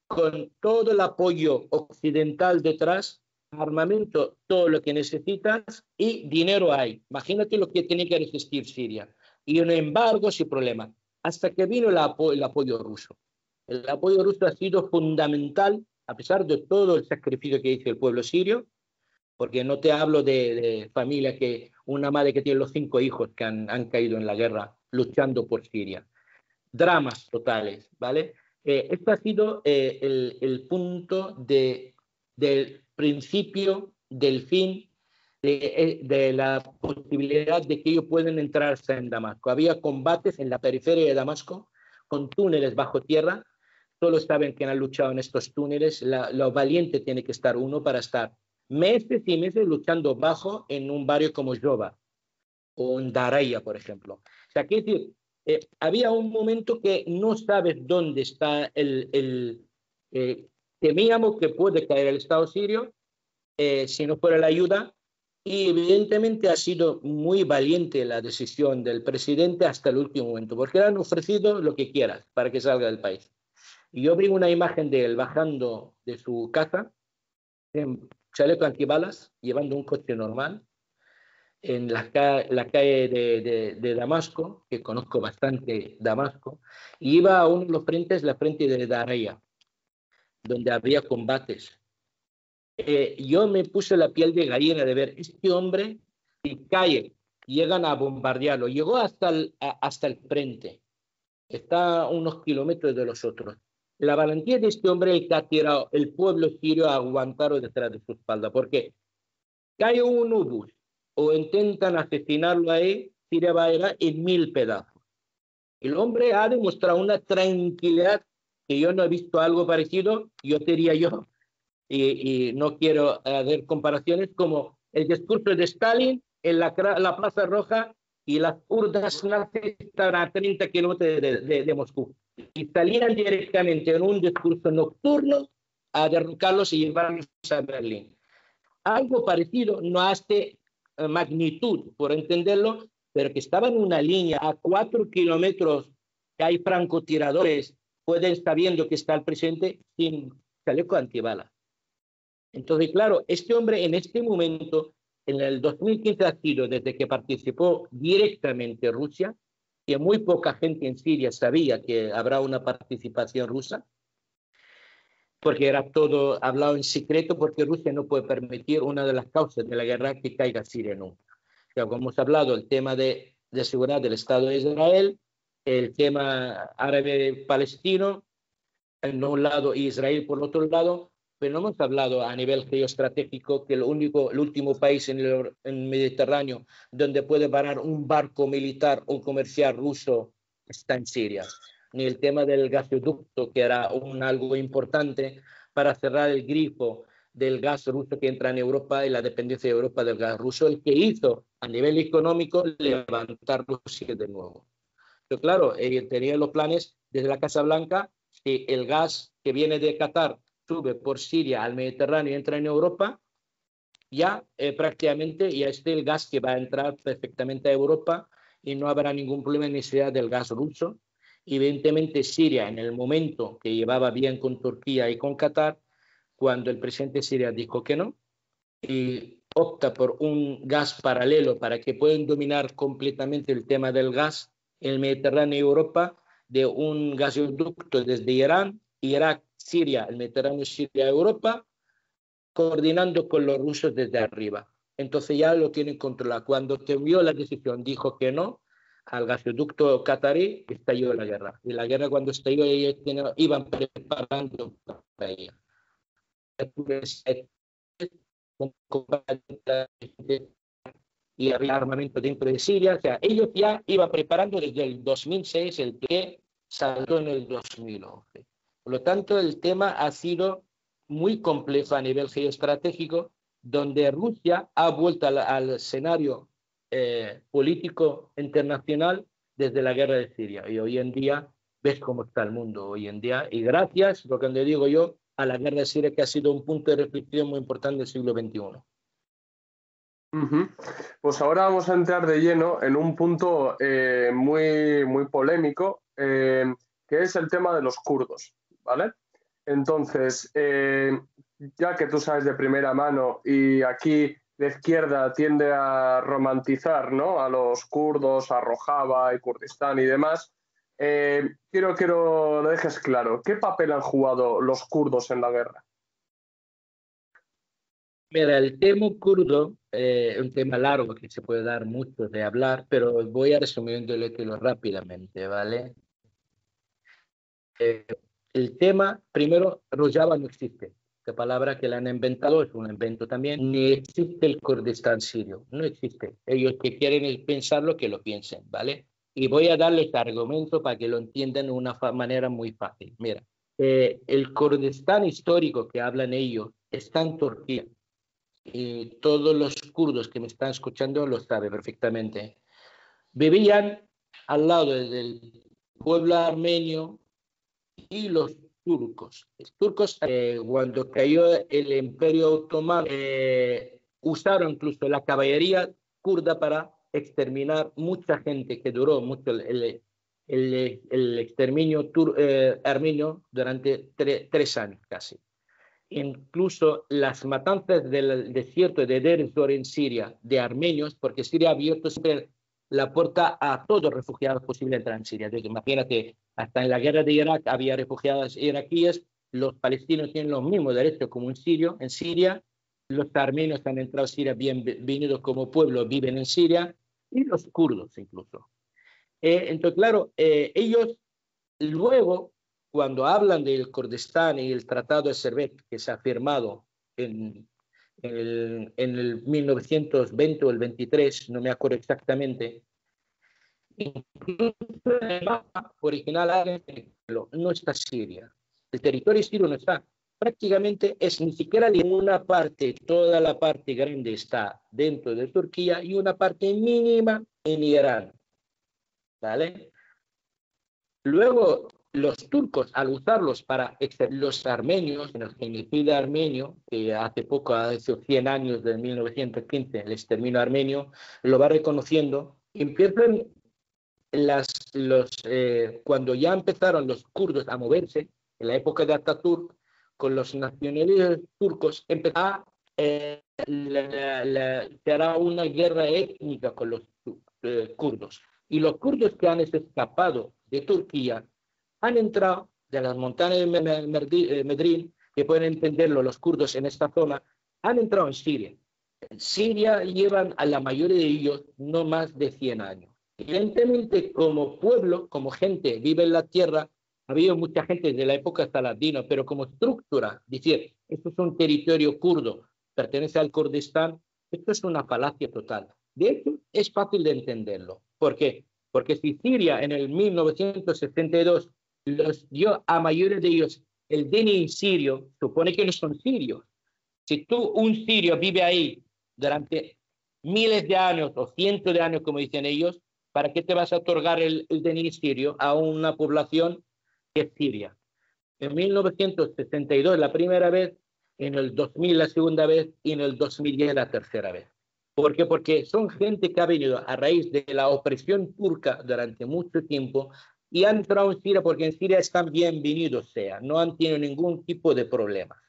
con todo el apoyo occidental detrás, armamento, todo lo que necesitas y dinero hay. Imagínate lo que tiene que resistir Siria. Y un embargo sin problema. Hasta que vino el apoyo ruso. El apoyo ruso ha sido fundamental, a pesar de todo el sacrificio que hizo el pueblo sirio, porque no te hablo de familia que una madre que tiene los 5 hijos que han caído en la guerra luchando por Siria. Dramas totales, ¿vale? Esto ha sido el punto del principio, del fin, de la posibilidad de que ellos pueden entrar en Damasco. Había combates en la periferia de Damasco con túneles bajo tierra. Todos saben que han luchado en estos túneles. Lo valiente tiene que estar uno para estar meses y meses luchando bajo en un barrio como Joba o en Daraya, por ejemplo. O sea, quiere decir, había un momento que no sabes dónde está temíamos que puede caer el Estado sirio si no fuera la ayuda, y evidentemente ha sido muy valiente la decisión del presidente hasta el último momento, porque le han ofrecido lo que quieras para que salga del país. Y yo vi una imagen de él bajando de su casa en chaleco antibalas, llevando un coche normal, en la calle de Damasco, que conozco bastante Damasco, y iba a uno de los frentes, la frente de Daraya, donde había combates. Yo me puse la piel de gallina de ver este hombre, si cae, llegan a bombardearlo. Llegó hasta el frente, está a unos kilómetros de los otros. La valentía de este hombre, el que ha tirado el pueblo sirio a aguantarlo detrás de su espalda, porque cae un obús o intentan asesinarlo ahí, Siria va a ir en 1000 pedazos. El hombre ha demostrado una tranquilidad que yo no he visto algo parecido, yo diría yo, y no quiero hacer comparaciones, como el discurso de Stalin en la Plaza Roja y las urnas nazis estaban a 30 kilómetros de Moscú. Y salían directamente en un discurso nocturno a derrocarlos y llevarlos a Berlín. Algo parecido, no a esta magnitud, por entenderlo, pero que estaba en una línea a 4 kilómetros, que hay francotiradores, pueden sabiendo que está el presidente sin chaleco antibalas. Entonces, claro, este hombre en este momento, en el 2015 ha sido desde que participó directamente Rusia, que muy poca gente en Siria sabía que habrá una participación rusa, porque era todo hablado en secreto, porque Rusia no puede permitir una de las causas de la guerra que caiga Siria nunca. O sea, como hemos hablado, el tema de seguridad del Estado de Israel, el tema árabe-palestino, en un lado, y Israel por otro lado, pero no hemos hablado a nivel geoestratégico que el último país en el Mediterráneo donde puede parar un barco militar o comercial ruso está en Siria. Ni el tema del gasoducto, que era algo importante para cerrar el grifo del gas ruso que entra en Europa y la dependencia de Europa del gas ruso, el que hizo a nivel económico levantar Rusia de nuevo. Pero claro, tenía los planes desde la Casa Blanca, si el gas que viene de Qatar sube por Siria al Mediterráneo y entra en Europa, ya prácticamente ya es el gas que va a entrar perfectamente a Europa y no habrá ningún problema en necesidad del gas ruso. Evidentemente Siria, en el momento que llevaba bien con Turquía y con Qatar, cuando el presidente de Siria dijo que no, y opta por un gas paralelo para que puedan dominar completamente el tema del gas en el Mediterráneo y Europa, de un gasoducto desde Irán, Irak, Siria, el Mediterráneo, Siria, Europa, coordinando con los rusos desde arriba. Entonces ya lo tienen controlado. Cuando tomó la decisión, dijo que no al gasoducto catarí, estalló la guerra. Y la guerra, cuando estalló, ellos iban preparando para ella. Y había armamento dentro de Siria, o sea, ellos ya iban preparando desde el 2006 el que saltó en el 2011. Por lo tanto, el tema ha sido muy complejo a nivel geoestratégico, donde Rusia ha vuelto al escenario político internacional desde la guerra de Siria. Y hoy en día ves cómo está el mundo hoy en día. Y gracias, lo que le digo yo, a la guerra de Siria, que ha sido un punto de reflexión muy importante del siglo XXI. Pues ahora vamos a entrar de lleno en un punto muy polémico, que es el tema de los kurdos, ¿vale? Entonces, ya que tú sabes de primera mano y aquí la izquierda tiende a romantizar, ¿no?, a los kurdos, a Rojava y Kurdistán y demás, quiero que lo dejes claro. ¿Qué papel han jugado los kurdos en la guerra? Mira, el tema kurdo es un tema largo que se puede dar mucho de hablar, pero voy a resumiéndolo rápidamente, ¿vale? El tema, primero, Rojava no existe. La palabra que la han inventado es un invento también. Ni existe el Kurdistán sirio, no existe. Ellos que quieren pensarlo, que lo piensen, ¿vale? Y voy a darles argumentos para que lo entiendan de una manera muy fácil. Mira, el Kurdistán histórico que hablan ellos está en Turquía. Y todos los kurdos que me están escuchando lo saben perfectamente. Vivían al lado del pueblo armenio y los turcos. Los turcos, cuando cayó el Imperio Otomano, usaron incluso la caballería kurda para exterminar mucha gente, que duró mucho el exterminio armenio durante 3 años casi. Incluso las matanzas del desierto de Deir ez-Zor en Siria, de armenios, porque Siria ha abierto siempre la puerta a todos los refugiados posibles entrar en Siria. Entonces, imagínate, hasta en la guerra de Irak había refugiados iraquíes, los palestinos tienen los mismos derechos como en Siria, los armenios han entrado a Siria bienvenidos como pueblo, viven en Siria, y los kurdos incluso. Entonces, claro, ellos luego, cuando hablan del Kurdistán y el Tratado de Servet, que se ha firmado en el 1920 o el 23, no me acuerdo exactamente, incluso en el mapa original no está Siria. El territorio sirio no está. Prácticamente es ni siquiera una parte, toda la parte grande está dentro de Turquía y una parte mínima en Irán. ¿Vale? Luego, los turcos, al usarlos para los armenios, en el genocidio armenio, que hace poco, hace 100 años, de 1915, el exterminio armenio, lo va reconociendo, empiezan cuando ya empezaron los kurdos a moverse, en la época de Atatürk, con los nacionalistas turcos, empezó se hará una guerra étnica con los kurdos. Y los kurdos que han escapado de Turquía han entrado de las montañas de Medellín, que pueden entenderlo los kurdos en esta zona, han entrado en Siria. En Siria llevan a la mayoría de ellos no más de 100 años. Evidentemente, como pueblo, como gente vive en la tierra, ha habido mucha gente desde la época saladina, pero como estructura, decir, esto es un territorio kurdo, pertenece al Kurdistán, esto es una falacia total. De hecho, es fácil de entenderlo. ¿Por qué? Porque si Siria en el 1972 los dio a mayores de ellos el DNI sirio, supone que no son sirios. Si un sirio vive ahí durante miles de años o cientos de años, como dicen ellos, ¿para qué te vas a otorgar el DNI sirio a una población que es siria? En 1962 la primera vez, en el 2000 la segunda vez y en el 2010 la tercera vez. ¿Por qué? Porque son gente que ha venido a raíz de la opresión turca durante mucho tiempo y han entrado en Siria porque en Siria están bienvenidos, no han tenido ningún tipo de problema.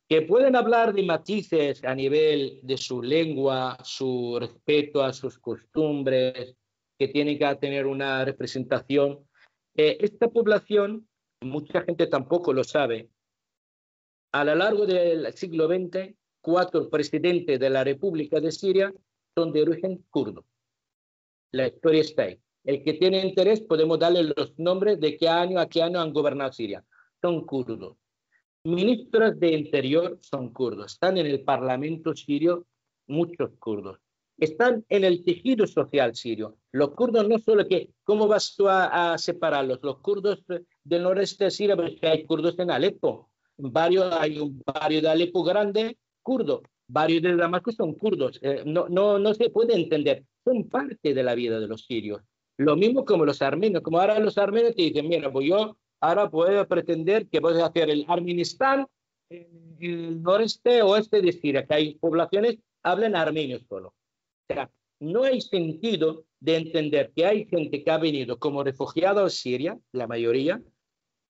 Que pueden hablar de matices a nivel de su lengua, su respeto a sus costumbres, que tienen que tener una representación. Esta población, mucha gente tampoco lo sabe, a lo largo del siglo XX, 4 presidentes de la República de Siria son de origen kurdo. La historia está ahí. El que tiene interés, podemos darle los nombres de qué año a qué año han gobernado Siria. Son kurdos. Ministros de Interior son kurdos. Están en el Parlamento sirio muchos kurdos. Están en el tejido social sirio. Los kurdos no solo que, ¿cómo vas tú a separarlos? Los kurdos del noreste de Siria, porque hay kurdos en Alepo. Hay un barrio de Alepo grande, kurdo. Varios de Damasco son kurdos. No se puede entender. Son parte de la vida de los sirios. Lo mismo como los armenios, como ahora los armenios te dicen, mira, pues yo ahora puedo pretender que voy a hacer el Armenistán en el noreste oeste de Siria, que hay poblaciones, hablan armenio solo. O sea, no hay sentido de entender que hay gente que ha venido como refugiado a Siria, la mayoría,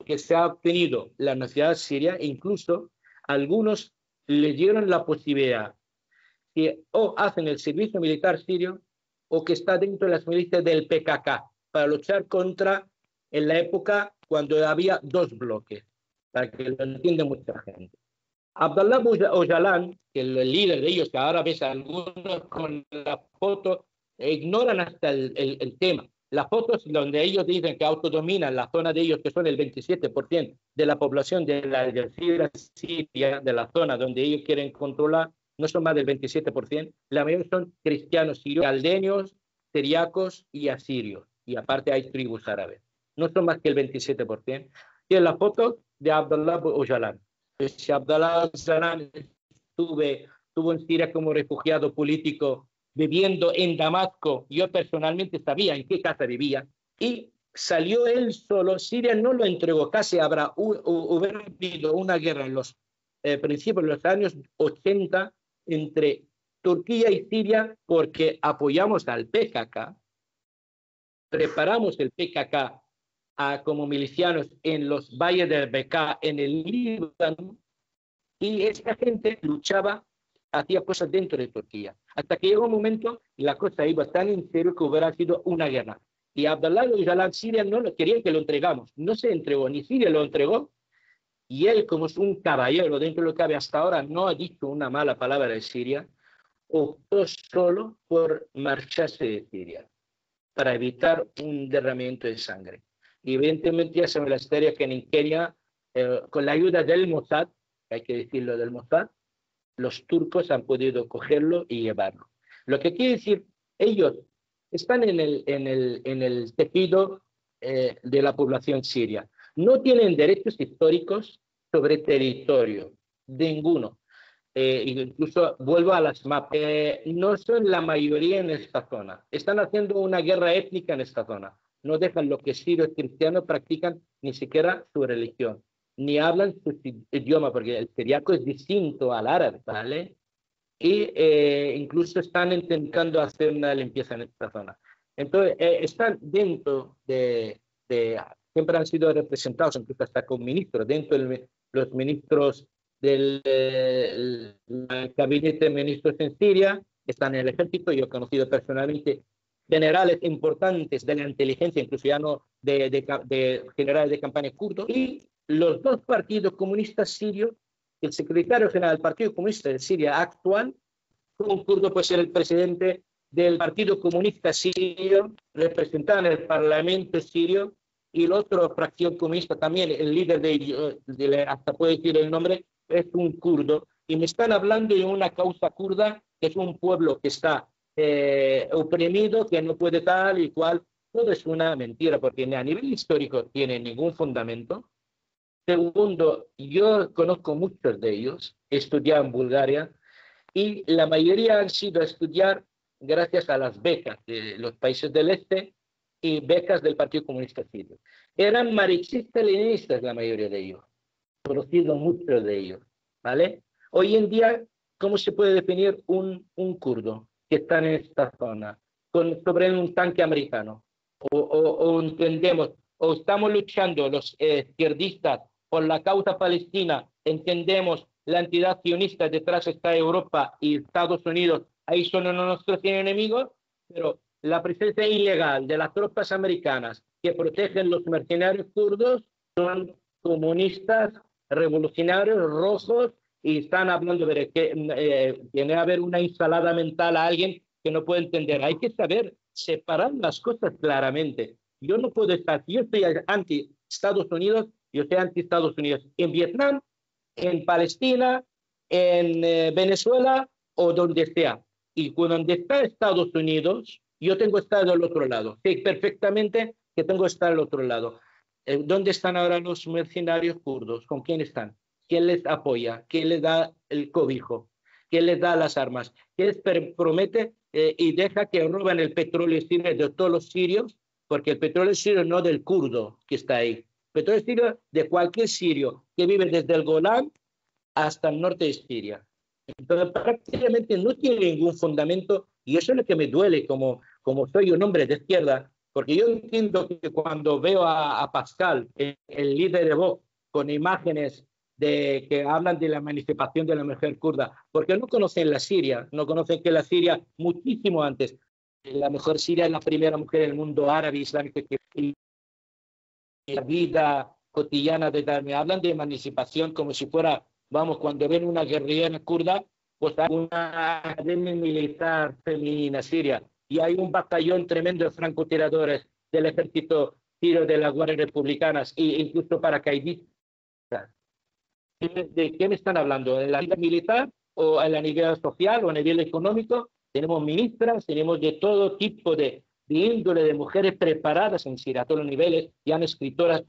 que se ha obtenido la nacionalidad siria, e incluso algunos le dieron la posibilidad que o hacen el servicio militar sirio o que está dentro de las milicias del PKK para luchar contra, en la época cuando había dos bloques, para que lo entienda mucha gente. Abdallah Öcalan, que es el líder de ellos, que ahora ves a algunos con la foto, ignoran hasta el tema. Las fotos donde ellos dicen que autodominan la zona de ellos, que son el 27% de la población de la Siria, de la zona donde ellos quieren controlar, no son más del 27%, la mayoría son cristianos sirios, caldeños, siriacos y asirios, y aparte hay tribus árabes. No son más que el 27%. Y en la foto de Abdallah Öcalan. Si Abdallah Öcalan estuvo en Siria como refugiado político, viviendo en Damasco, yo personalmente sabía en qué casa vivía, y salió él solo. Siria no lo entregó, casi hubiera habido una guerra en los principios de los años 80 entre Turquía y Siria porque apoyamos al PKK, preparamos el PKK como milicianos en los valles del Bekaa, en el Líbano, y esta gente luchaba, hacía cosas dentro de Turquía. Hasta que llegó un momento y la cosa iba tan en serio que hubiera sido una guerra. Y Abdallah Öcalan, Siria no lo quería que lo entregamos. No se entregó, ni Siria lo entregó. Y él, como es un caballero dentro de lo que cabe hasta ahora, no ha dicho una mala palabra de Siria, optó solo por marcharse de Siria para evitar un derramamiento de sangre. Y evidentemente ya saben la historia que en Kenia, con la ayuda del Mossad, hay que decirlo del Mossad, los turcos han podido cogerlo y llevarlo. Lo que quiere decir, ellos están en el tejido de la población siria. No tienen derechos históricos sobre territorio, ninguno. Incluso vuelvo a las mapas. No son la mayoría en esta zona. Están haciendo una guerra étnica en esta zona. No dejan lo que sirios cristianos practican ni siquiera su religión, ni hablan su idioma, porque el siriaco es distinto al árabe, ¿vale? Y incluso están intentando hacer una limpieza en esta zona. Entonces, están dentro siempre han sido representados, incluso hasta con ministros, dentro de los ministros del gabinete de ministros en Siria, están en el ejército. Yo he conocido personalmente generales importantes de la inteligencia, incluso ya no de generales de campaña kurdos, y los dos partidos comunistas sirios. El secretario general del Partido Comunista de Siria actual, un kurdo, puede ser el presidente del Partido Comunista Sirio, representado en el Parlamento sirio, y la otra fracción comunista también, el líder hasta puedo decir el nombre, es un kurdo. Y me están hablando de una causa kurda, que es un pueblo que está oprimido, que no puede tal y cual. Todo es una mentira, porque ni a nivel histórico tiene ningún fundamento. Segundo, yo conozco muchos de ellos, he estudiado en Bulgaria, y la mayoría han sido a estudiar gracias a las becas de los países del este y becas del Partido Comunista Sirio. Eran marxistas-leninistas la mayoría de ellos, conocido muchos de ellos, ¿vale? Hoy en día, ¿cómo se puede definir un kurdo que está en esta zona sobre un tanque americano? O entendemos, o estamos luchando los izquierdistas por la causa palestina, entendemos la entidad sionista, detrás está Europa y Estados Unidos, ahí son nuestros enemigos, pero la presencia ilegal de las tropas americanas que protegen los mercenarios kurdos son comunistas, revolucionarios, rojos, y están hablando de que tiene que haber una ensalada mental a alguien que no puede entender. Hay que saber separar las cosas claramente. Yo no puedo estar, yo estoy anti Estados Unidos, yo estoy anti Estados Unidos en Vietnam, en Palestina, en Venezuela o donde sea. Y cuando está Estados Unidos, yo tengo que estar del otro lado. Sé perfectamente que tengo que estar al otro lado. ¿Dónde están ahora los mercenarios kurdos? ¿Con quién están? ¿Quién les apoya? ¿Quién les da el cobijo? ¿Quién les da las armas? ¿Quién les promete y deja que roben el petróleo de todos los sirios porque el petróleo sirio no del kurdo que está ahí. El petróleo sirio de cualquier sirio que vive desde el Golán hasta el norte de Siria. Entonces, prácticamente no tiene ningún fundamento y eso es lo que me duele como soy un hombre de izquierda, porque yo entiendo que cuando veo a Pascal, el líder de Vox, con imágenes que hablan de la emancipación de la mujer kurda, porque no conocen la Siria, no conocen que la Siria, muchísimo antes, la mujer siria es la primera mujer en el mundo árabe islámico que la vida cotidiana de darme. Hablan de emancipación como si fuera, vamos, cuando ven una guerrillera kurda, pues hay una academia militar femenina siria y hay un batallón tremendo de francotiradores del ejército sirio de las guardias republicanas e incluso paracaidistas. ¿De qué me están hablando? ¿En la vida militar o en la nivel social o a nivel económico? Tenemos ministras, tenemos de todo tipo de índole de mujeres preparadas en Siria a todos los niveles, ya han escritoras,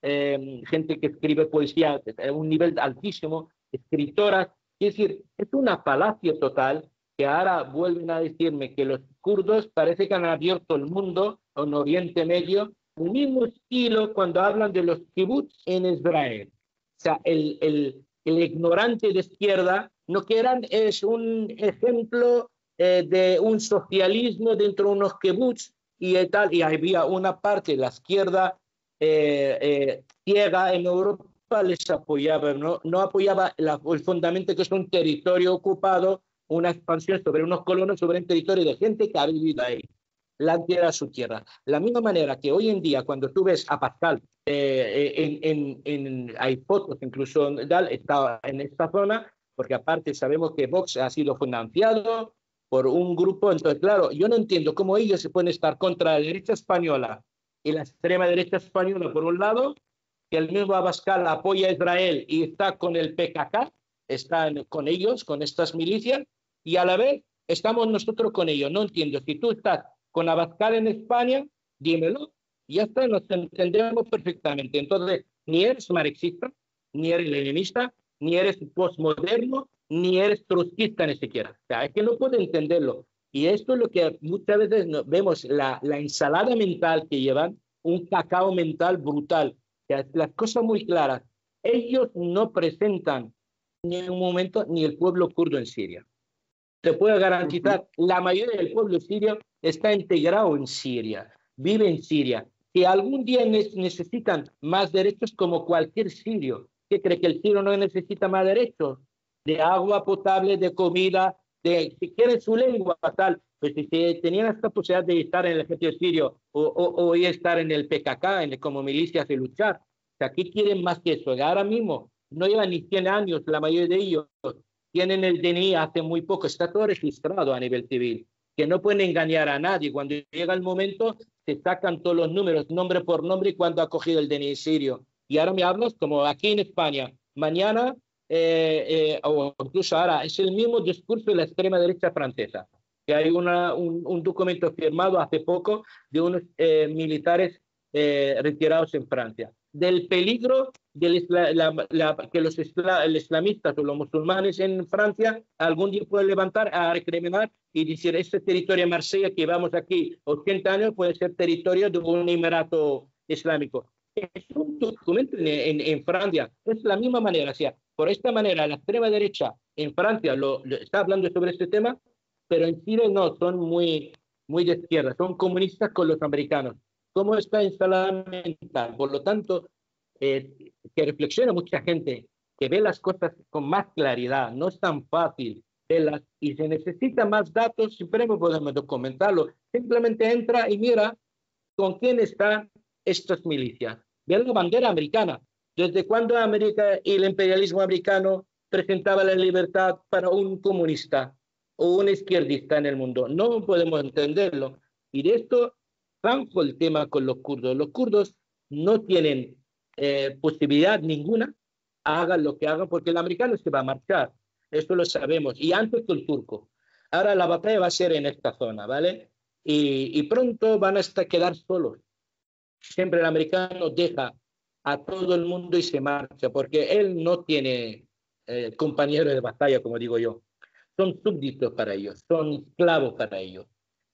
gente que escribe poesía a un nivel altísimo, escritoras. Es decir, es una falacia total que ahora vuelven a decirme que los kurdos parece que han abierto el mundo en Oriente Medio, el mismo estilo cuando hablan de los kibbutz en Israel. O sea, el ignorante de izquierda, no quieran, es un ejemplo de un socialismo dentro de unos kibbutz y tal, y había una parte de la izquierda ciega en Europa les apoyaba, no apoyaba el fundamento que es un territorio ocupado, una expansión sobre unos colonos, sobre un territorio de gente que ha vivido ahí. La tierra su tierra. La misma manera que hoy en día, cuando tú ves a Pascal, hay fotos, incluso está en esta zona, porque aparte sabemos que Vox ha sido financiado por un grupo. Entonces, claro, yo no entiendo cómo ellos se pueden estar contra la derecha española y la extrema derecha española, por un lado, que el mismo Abascal apoya a Israel y está con el PKK, está con ellos, con estas milicias, y a la vez estamos nosotros con ellos. No entiendo, si tú estás con Abascal en España, dímelo, y ya está, nos entendemos perfectamente. Entonces, ni eres marxista, ni eres leninista, ni eres postmoderno, ni eres trotskista ni siquiera. O sea, es que no puedo entenderlo. Y esto es lo que muchas veces vemos, la ensalada mental que llevan, un cacao mental brutal. O sea, las cosas muy claras. Ellos no presentan ni en un momento ni el pueblo kurdo en Siria. Te puedo garantizar, la mayoría del pueblo sirio está integrado en Siria, vive en Siria, que algún día necesitan más derechos como cualquier sirio. ¿Qué cree que el sirio no necesita más derechos? De agua potable, de comida, de si quieren su lengua, tal. Pues si tenían esta posibilidad de estar en el ejército sirio o estar en el PKK, como milicias y luchar. O sea, ¿qué quieren más que eso? Ahora mismo no llevan ni 100 años la mayoría de ellos. Tienen el DNI hace muy poco, está todo registrado a nivel civil, que no pueden engañar a nadie. Cuando llega el momento, se sacan todos los números, nombre por nombre, y cuándo ha cogido el DNI sirio. Y ahora me hablas como aquí en España, mañana, o incluso ahora, es el mismo discurso de la extrema derecha francesa, que hay un documento firmado hace poco de unos militares retirados en Francia, del peligro que los islamistas o los musulmanes en Francia algún día pueden levantar a recriminar y decir, este territorio de Marsella que llevamos aquí 80 años puede ser territorio de un emirato islámico. Es un documento en Francia, es la misma manera, o sea, por esta manera la extrema derecha en Francia está hablando sobre este tema, pero en Chile no, son muy de izquierda, son comunistas con los americanos. ¿Cómo está instalada mental? Por lo tanto, que reflexiona mucha gente, que ve las cosas con más claridad, no es tan fácil verlas y se necesita más datos, siempre podemos documentarlo. Simplemente entra y mira con quién están estas milicias. Ve la bandera americana. ¿Desde cuándo América y el imperialismo americano presentaba la libertad para un comunista o un izquierdista en el mundo? No podemos entenderlo. Y de esto zanjo el tema con los kurdos. Los kurdos no tienen posibilidad ninguna, hagan lo que hagan, porque el americano se va a marchar. Esto lo sabemos. Y antes que el turco. Ahora la batalla va a ser en esta zona, ¿vale? Y pronto van a quedar solos. Siempre el americano deja a todo el mundo y se marcha, porque él no tiene compañeros de batalla, como digo yo. Son súbditos para ellos, son esclavos para ellos.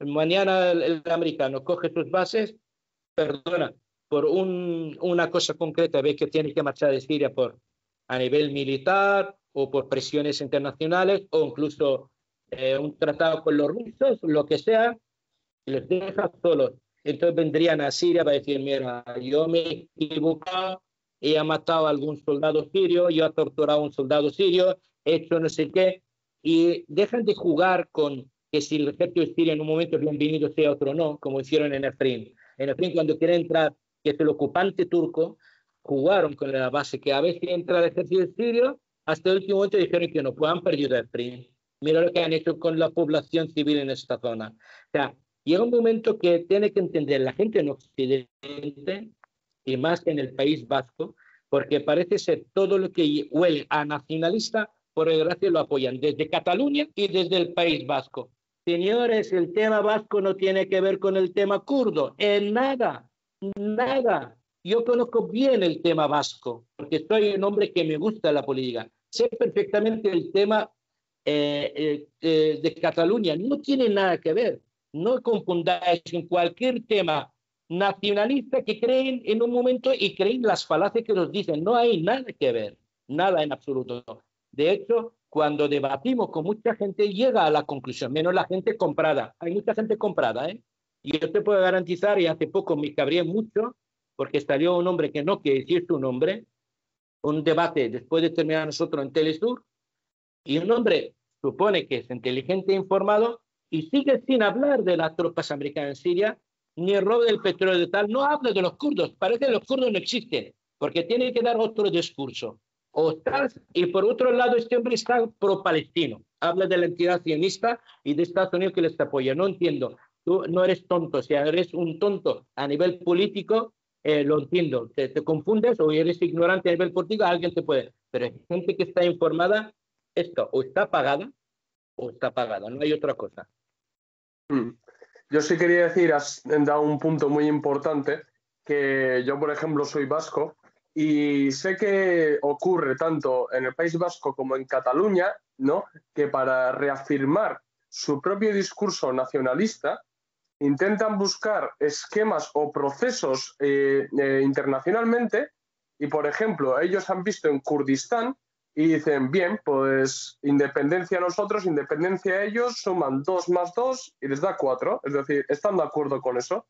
Mañana el americano coge sus bases perdona, por una cosa concreta, ve que tiene que marchar de Siria a nivel militar o por presiones internacionales o incluso un tratado con los rusos, lo que sea, les deja solos. Entonces vendrían a Siria para decir, mira, yo me he equivocado, he matado a algún soldado sirio, yo he torturado a un soldado sirio, he hecho no sé qué, y dejan de jugar con que si el ejército de Siria en un momento es bienvenido, sea otro no, como hicieron en Afrin. En Afrin, cuando quieren entrar, que es el ocupante turco, jugaron con la base que a veces entra el ejército sirio, hasta el último momento dijeron que no, pues han perdido Afrin. Mira lo que han hecho con la población civil en esta zona. O sea, llega un momento que tiene que entender la gente en Occidente y más en el País Vasco, porque parece ser todo lo que huele a nacionalista, por desgracia lo apoyan desde Cataluña y desde el País Vasco. Señores, el tema vasco no tiene que ver con el tema kurdo, en nada, nada. Yo conozco bien el tema vasco, porque soy un hombre que me gusta la política. Sé perfectamente el tema de Cataluña, no tiene nada que ver. No confundáis en cualquier tema nacionalista que creen en un momento y creen las falacias que nos dicen. No hay nada que ver, nada en absoluto. De hecho, cuando debatimos con mucha gente, llega a la conclusión, menos la gente comprada. Hay mucha gente comprada, ¿eh? Y yo te puedo garantizar, y hace poco me cabré mucho, porque salió un hombre que no quiere decir su nombre, un debate después de terminar nosotros en Telesur, y un hombre supone que es inteligente e informado, y sigue sin hablar de las tropas americanas en Siria, ni el robo del petróleo de tal, no habla de los kurdos, parece que los kurdos no existen, porque tiene que dar otro discurso. O estás, y por otro lado, este hombre está pro-palestino, habla de la entidad sionista y de Estados Unidos que les apoya. No entiendo, tú no eres tonto, si eres un tonto a nivel político, lo entiendo, te confundes o eres ignorante a nivel político, alguien te puede, pero hay gente que está informada, esto o está pagada, no hay otra cosa. Yo sí quería decir, has dado un punto muy importante, que yo, por ejemplo, soy vasco y sé que ocurre tanto en el País Vasco como en Cataluña, ¿no? Que para reafirmar su propio discurso nacionalista intentan buscar esquemas o procesos internacionalmente y, por ejemplo, ellos han visto en Kurdistán y dicen, bien, pues independencia a nosotros, independencia a ellos, suman 2 más 2 y les da 4. Es decir, están de acuerdo con eso.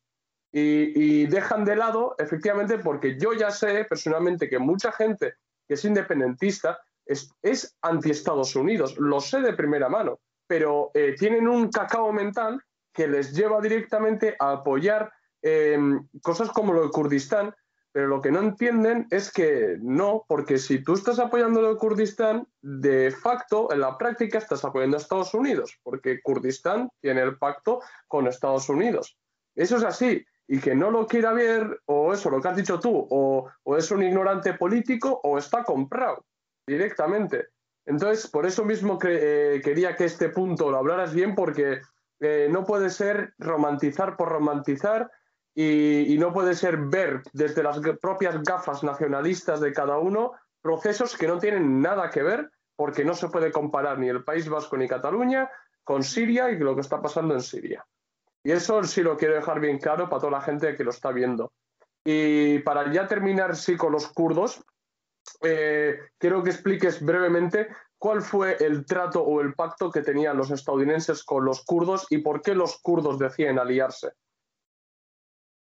Y dejan de lado, efectivamente, porque yo ya sé personalmente que mucha gente que es independentista es anti-Estados Unidos, lo sé de primera mano, pero tienen un cacao mental que les lleva directamente a apoyar cosas como lo de Kurdistán, pero lo que no entienden es que no, porque si tú estás apoyando lo de Kurdistán, de facto, en la práctica estás apoyando a Estados Unidos, porque Kurdistán tiene el pacto con Estados Unidos. Eso es así, y que no lo quiera ver, o eso, lo que has dicho tú, o es un ignorante político, o está comprado directamente. Entonces, por eso mismo quería que este punto lo hablaras bien, porque no puede ser romantizar por romantizar y no puede ser ver desde las propias gafas nacionalistas de cada uno procesos que no tienen nada que ver, porque no se puede comparar ni el País Vasco ni Cataluña con Siria y lo que está pasando en Siria. Y eso sí lo quiero dejar bien claro para toda la gente que lo está viendo. Y para ya terminar, sí, con los kurdos, quiero que expliques brevemente cuál fue el trato o el pacto que tenían los estadounidenses con los kurdos y por qué los kurdos deciden aliarse.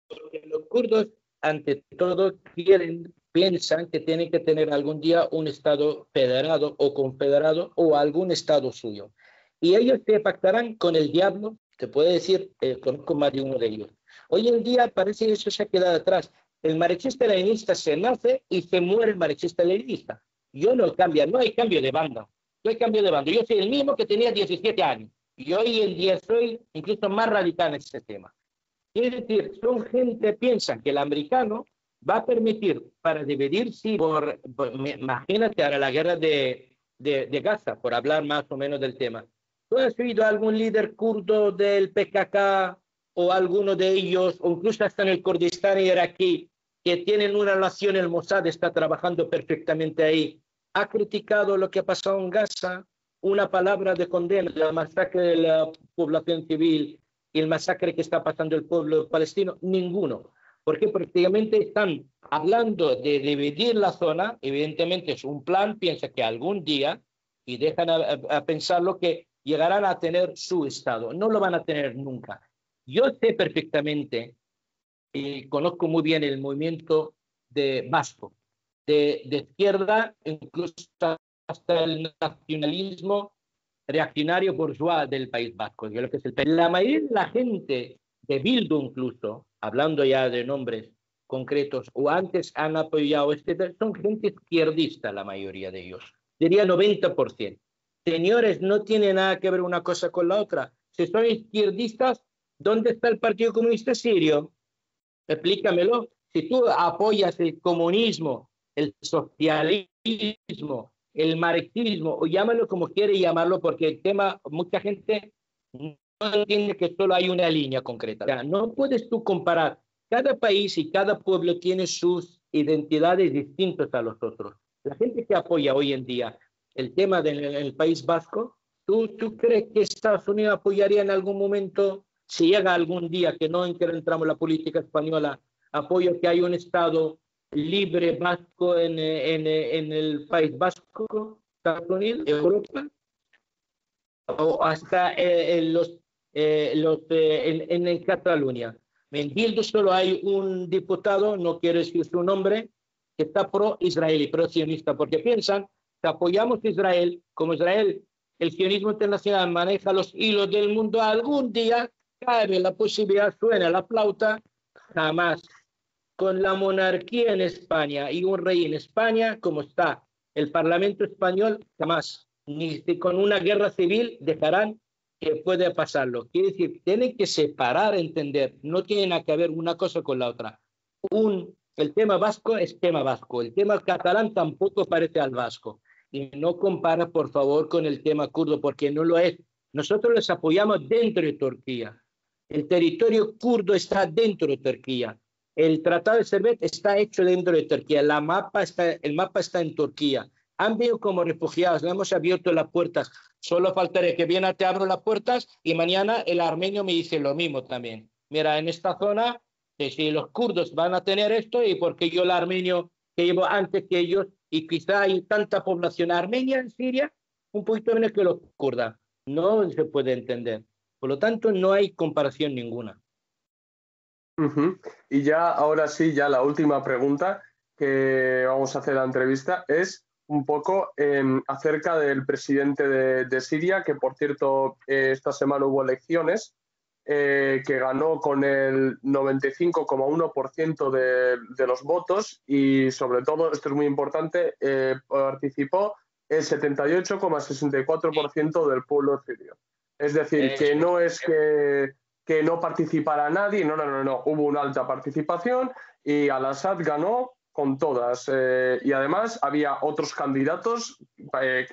Porque los kurdos, ante todo, piensan que tienen que tener algún día un estado federado o confederado o algún estado suyo. Y ellos se pactarán con el diablo, te puedo decir, conozco más de uno de ellos. Hoy en día parece que eso se ha quedado atrás. El marxista-leninista se nace y se muere el marxista-leninista. Yo no cambio, no hay cambio de banda. No hay cambio de banda. Yo soy el mismo que tenía 17 años. Y hoy en día soy incluso más radical en ese tema. Quiere decir, son gente que piensan que el americano va a permitir para dividirse imagínate ahora la guerra de Gaza, por hablar más o menos del tema. ¿Tú has oído a algún líder kurdo del PKK o alguno de ellos, o incluso hasta en el Kurdistán iraquí, que tienen una relación, el Mossad está trabajando perfectamente ahí, ha criticado lo que ha pasado en Gaza, una palabra de condena, la masacre de la población civil y el masacre que está pasando el pueblo palestino? Ninguno. Porque prácticamente están hablando de dividir la zona, evidentemente es un plan, piensa que algún día, y dejan a pensarlo que llegarán a tener su Estado, no lo van a tener nunca. Yo sé perfectamente y conozco muy bien el movimiento de vasco, de izquierda, incluso hasta el nacionalismo reaccionario bourgeois del País Vasco. Que lo que es la mayoría de la gente de Bildu incluso, hablando ya de nombres concretos, o antes han apoyado son gente izquierdista la mayoría de ellos. Diría 90%. Señores, no tiene nada que ver una cosa con la otra. Si son izquierdistas, ¿dónde está el Partido Comunista Sirio? Explícamelo. Si tú apoyas el comunismo, el socialismo, el marxismo, o llámalo como quiere llamarlo, porque el tema, mucha gente no entiende que solo hay una línea concreta. O sea, no puedes tú comparar. Cada país y cada pueblo tiene sus identidades distintas a los otros. La gente que apoya hoy en día el tema del País Vasco, ¿tú crees que Estados Unidos apoyaría en algún momento, si llega algún día que no entramos en la política española, apoyo que hay un Estado libre vasco en el País Vasco, Estados Unidos, Europa, o hasta en Cataluña? En Bildu solo hay un diputado, no quiero decir su nombre, que está pro-israelí, pro-sionista, porque piensan que apoyamos a Israel, como Israel, el sionismo internacional maneja los hilos del mundo, algún día cabe la posibilidad, suena la flauta, jamás. Con la monarquía en España y un rey en España, como está el Parlamento español, jamás. Ni con una guerra civil dejarán que pueda pasarlo. Quiere decir, tienen que separar, entender, no tienen que ver una cosa con la otra. El tema vasco es tema vasco, el tema catalán tampoco parece al vasco. Y no compara, por favor, con el tema kurdo, porque no lo es. Nosotros les apoyamos dentro de Turquía. El territorio kurdo está dentro de Turquía. El Tratado de Servet está hecho dentro de Turquía. El mapa está en Turquía. Han venido como refugiados, le hemos abierto las puertas. Solo faltaría que viene, te abro las puertas y mañana el armenio me dice lo mismo también. Mira, en esta zona, si los kurdos van a tener esto y porque yo el armenio que llevo antes que ellos y quizá hay tanta población armenia en Siria, un poquito menos que los kurdos. No se puede entender. Por lo tanto, no hay comparación ninguna. Y ya, ahora sí, ya la última pregunta que vamos a hacer la entrevista es un poco acerca del presidente de Siria, que por cierto esta semana hubo elecciones, que ganó con el 95,1% de los votos y sobre todo, esto es muy importante, participó el 78,64% del pueblo sirio. Es decir, que no es que no participara nadie, no, hubo una alta participación y Al-Assad ganó con todas. Y además había otros candidatos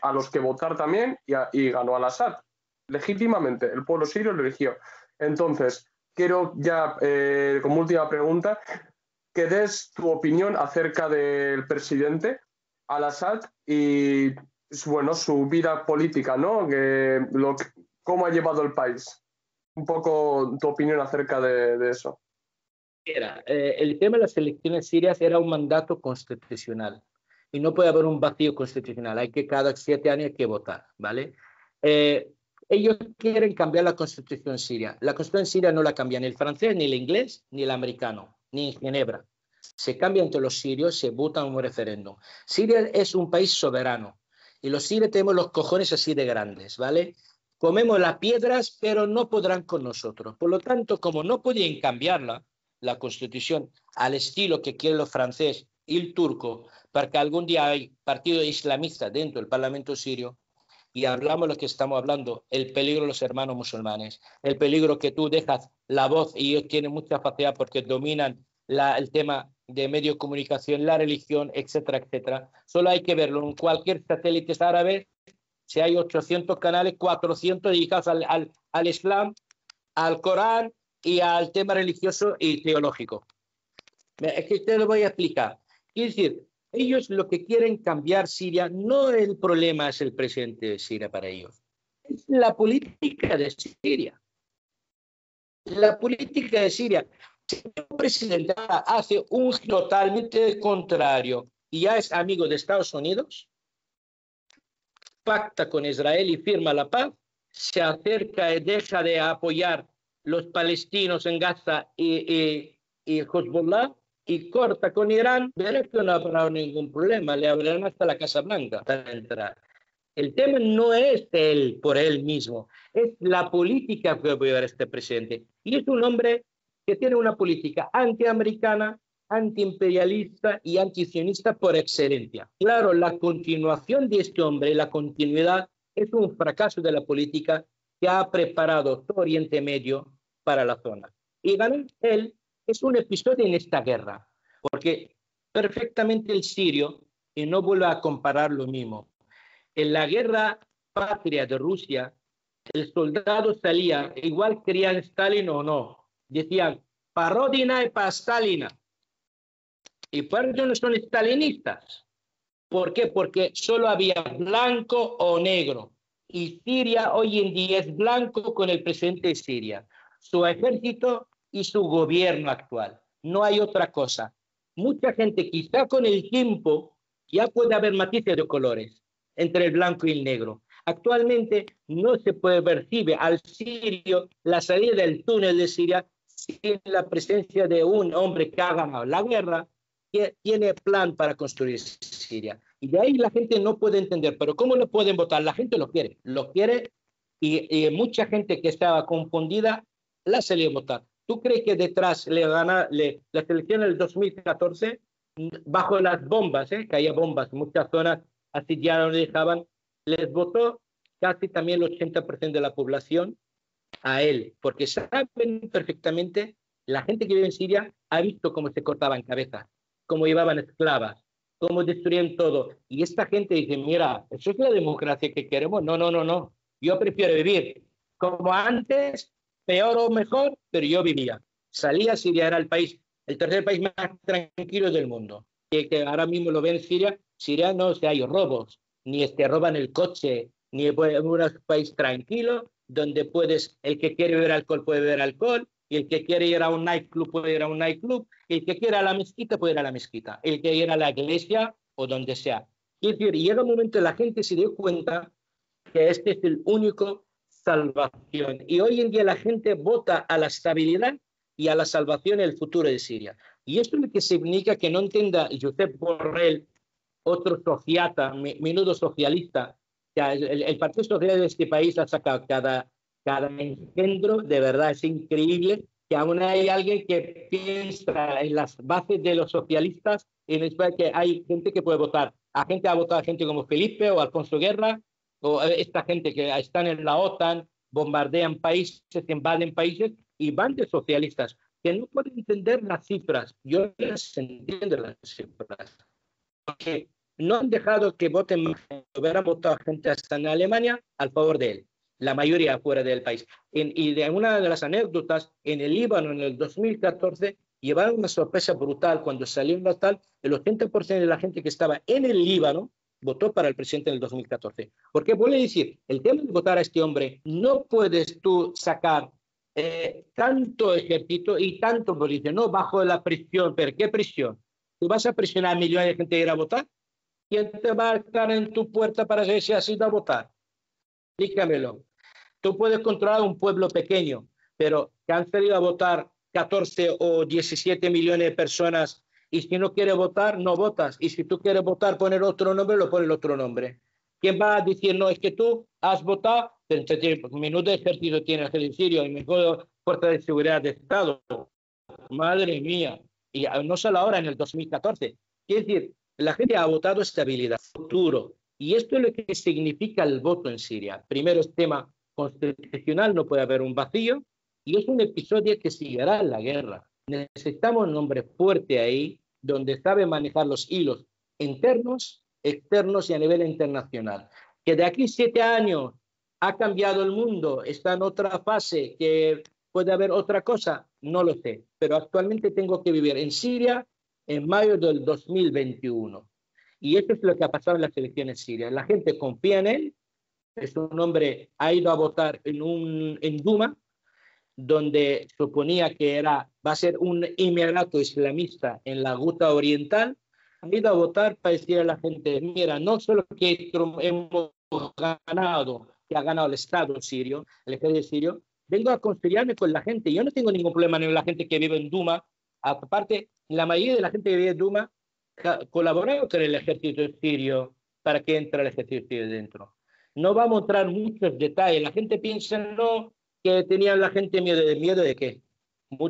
a los que votar también y ganó Al-Assad legítimamente. El pueblo sirio lo eligió. Entonces, quiero ya, como última pregunta, que des tu opinión acerca del presidente Al-Assad y, bueno, su vida política, ¿no? Cómo ha llevado el país. Un poco tu opinión acerca de eso. El tema de las elecciones sirias era un mandato constitucional y no puede haber un vacío constitucional. Hay que cada 7 años hay que votar, ¿vale? Ellos quieren cambiar la constitución siria. La constitución siria no la cambia ni el francés, ni el inglés, ni el americano, ni en Ginebra. Se cambia entre los sirios, se vota en un referéndum. Siria es un país soberano y los sirios tenemos los cojones así de grandes, ¿vale? Comemos las piedras, pero no podrán con nosotros. Por lo tanto, como no pueden cambiarla, la constitución al estilo que quieren los franceses y el turco, para que algún día hay partido islamista dentro del Parlamento sirio, y hablamos lo que estamos hablando, el peligro de los hermanos musulmanes, el peligro que tú dejas la voz y ellos tienen mucha facilidad porque dominan el tema de medio de comunicación, la religión, etcétera, etcétera. Solo hay que verlo en cualquier satélite árabe. Si hay 800 canales, 400 dedicados al Islam, al Corán y al tema religioso y teológico. Es que te lo voy a explicar. Es decir, ellos lo que quieren cambiar Siria, no el problema es el presidente de Siria para ellos, es la política de Siria. La política de Siria. El presidente hace un totalmente contrario y ya es amigo de Estados Unidos, pacta con Israel y firma la paz, se acerca y deja de apoyar los palestinos en Gaza y Hezbollah y corta con Irán, verá que no habrá ningún problema, le abrirán hasta la Casa Blanca para entrar. El tema no es él por él mismo, es la política que va a llevar este presidente. Y es un hombre que tiene una política antiamericana, antiimperialista y antisionista por excelencia. Claro, la continuación de este hombre, la continuidad, es un fracaso de la política que ha preparado todo Oriente Medio para la zona. Y él es un episodio en esta guerra, porque perfectamente el sirio, y no vuelvo a comparar lo mismo, en la guerra patria de Rusia, el soldado salía, igual querían Stalin o no, decían, para Rodina y para Stalina. Y por eso no son stalinistas. ¿Por qué? Porque solo había blanco o negro. Y Siria hoy en día es blanco con el presidente de Siria, su ejército y su gobierno actual. No hay otra cosa. Mucha gente, quizá con el tiempo, ya puede haber matices de colores entre el blanco y el negro. Actualmente no se puede percibir al sirio la salida del túnel de Siria sin la presencia de un hombre que ha ganado la guerra, que tiene plan para construir Siria. Y de ahí la gente no puede entender, pero ¿cómo lo pueden votar? La gente lo quiere y mucha gente que estaba confundida la salió a votar. ¿Tú crees que detrás le gana la selección del 2014 bajo las bombas, caía bombas, muchas zonas así ya no dejaban, les votó casi también el 80% de la población a él, porque saben perfectamente, la gente que vive en Siria ha visto cómo se cortaban cabezas, cómo llevaban esclavas, cómo destruían todo. Y esta gente dice, mira, ¿eso es la democracia que queremos? No, no, no, no. Yo prefiero vivir como antes, peor o mejor, pero yo vivía. Salía, Siria era el tercer país más tranquilo del mundo. Que ahora mismo lo ven en Siria, Siria no hay robos, ni roban el coche, ni es un país tranquilo, donde puedes, el que quiere beber alcohol puede beber alcohol, y el que quiere ir a un nightclub puede ir a un nightclub, y el que quiere ir a la mezquita puede ir a la mezquita, el que quiere ir a la iglesia o donde sea. Es decir, llega un momento en la gente se dio cuenta que este es el único salvación. Y hoy en día la gente vota a la estabilidad y a la salvación y el futuro de Siria. Y esto es lo que significa que no entienda Josep Borrell, otro sociata, menudo socialista. El Partido Socialista de este país ha sacado cada engendro, de verdad es increíble que aún hay alguien que piensa en las bases de los socialistas, en España, que hay gente que puede votar. A gente ha votado a gente como Felipe o Alfonso Guerra, o esta gente que están en la OTAN, bombardean países, invaden países y van de socialistas, que no pueden entender las cifras. Yo les entiendo las cifras, porque no han dejado que voten más. Hubieran votado gente hasta en Alemania al favor de él, la mayoría fuera del país. Y de una de las anécdotas, en el Líbano en el 2014, llevaron una sorpresa brutal cuando salió el Natal, el 80% de la gente que estaba en el Líbano votó para el presidente en el 2014. Porque vuelve a decir, el tema de votar a este hombre, no puedes tú sacar tanto ejército y tanto policía, no bajo la presión, pero ¿qué presión? ¿Tú vas a presionar a millones de gente a ir a votar? ¿Quién te va a estar en tu puerta para ver si has ido a votar? Dígamelo. Tú puedes controlar un pueblo pequeño, pero que han salido a votar 14 o 17 millones de personas y si no quieres votar, no votas. Y si tú quieres votar, poner otro nombre, lo pones otro nombre. ¿Quién va a decir, no, es que tú has votado? Menudo ejército tiene el sirio y mejor fuerza de seguridad de Estado. Madre mía. Y no solo ahora, en el 2014. Es decir, la gente ha votado estabilidad, futuro. Y esto es lo que significa el voto en Siria. Primero es tema constitucional, no puede haber un vacío. Y es un episodio que seguirá en la guerra. Necesitamos un hombre fuerte ahí, donde sabe manejar los hilos internos, externos y a nivel internacional. Que de aquí 7 años ha cambiado el mundo, está en otra fase, que puede haber otra cosa, no lo sé. Pero actualmente tengo que vivir en Siria en mayo del 2021. Y eso es lo que ha pasado en las elecciones sirias. La gente confía en él, es un hombre, ha ido a votar en Duma, donde suponía que va a ser un emirato islamista en la Ghouta oriental, han ido a votar para decir a la gente, mira, no solo que hemos ganado, que ha ganado el Estado sirio, el ejército sirio, vengo a conciliarme con la gente. Yo no tengo ningún problema con la gente que vive en Duma. Aparte, la mayoría de la gente que vive en Duma colaboró con el ejército sirio para que entre el ejército sirio dentro. No va a mostrar muchos detalles. La gente piensa, no, que tenía la gente miedo. ¿Miedo de qué?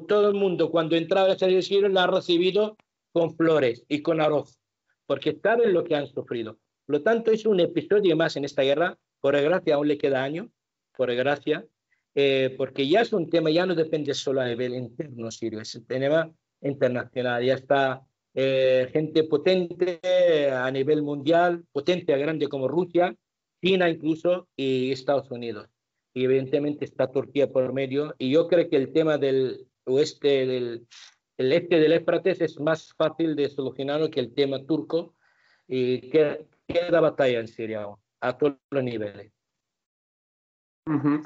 Todo el mundo, cuando entraba el ejército sirio, la ha recibido con flores y con arroz, porque saben lo que han sufrido. Por lo tanto, es un episodio más en esta guerra. Por desgracia, aún le queda año, por desgracia, porque ya es un tema, ya no depende solo a nivel interno sirio, es un tema internacional. Ya está gente potente a nivel mundial, potente a grande como Rusia, China incluso y Estados Unidos. Y evidentemente está Turquía por medio. Y yo creo que el tema del oeste, el este del Éufrates es más fácil de solucionarlo que el tema turco. Y queda batalla en Siria a todos los niveles. Uh-huh.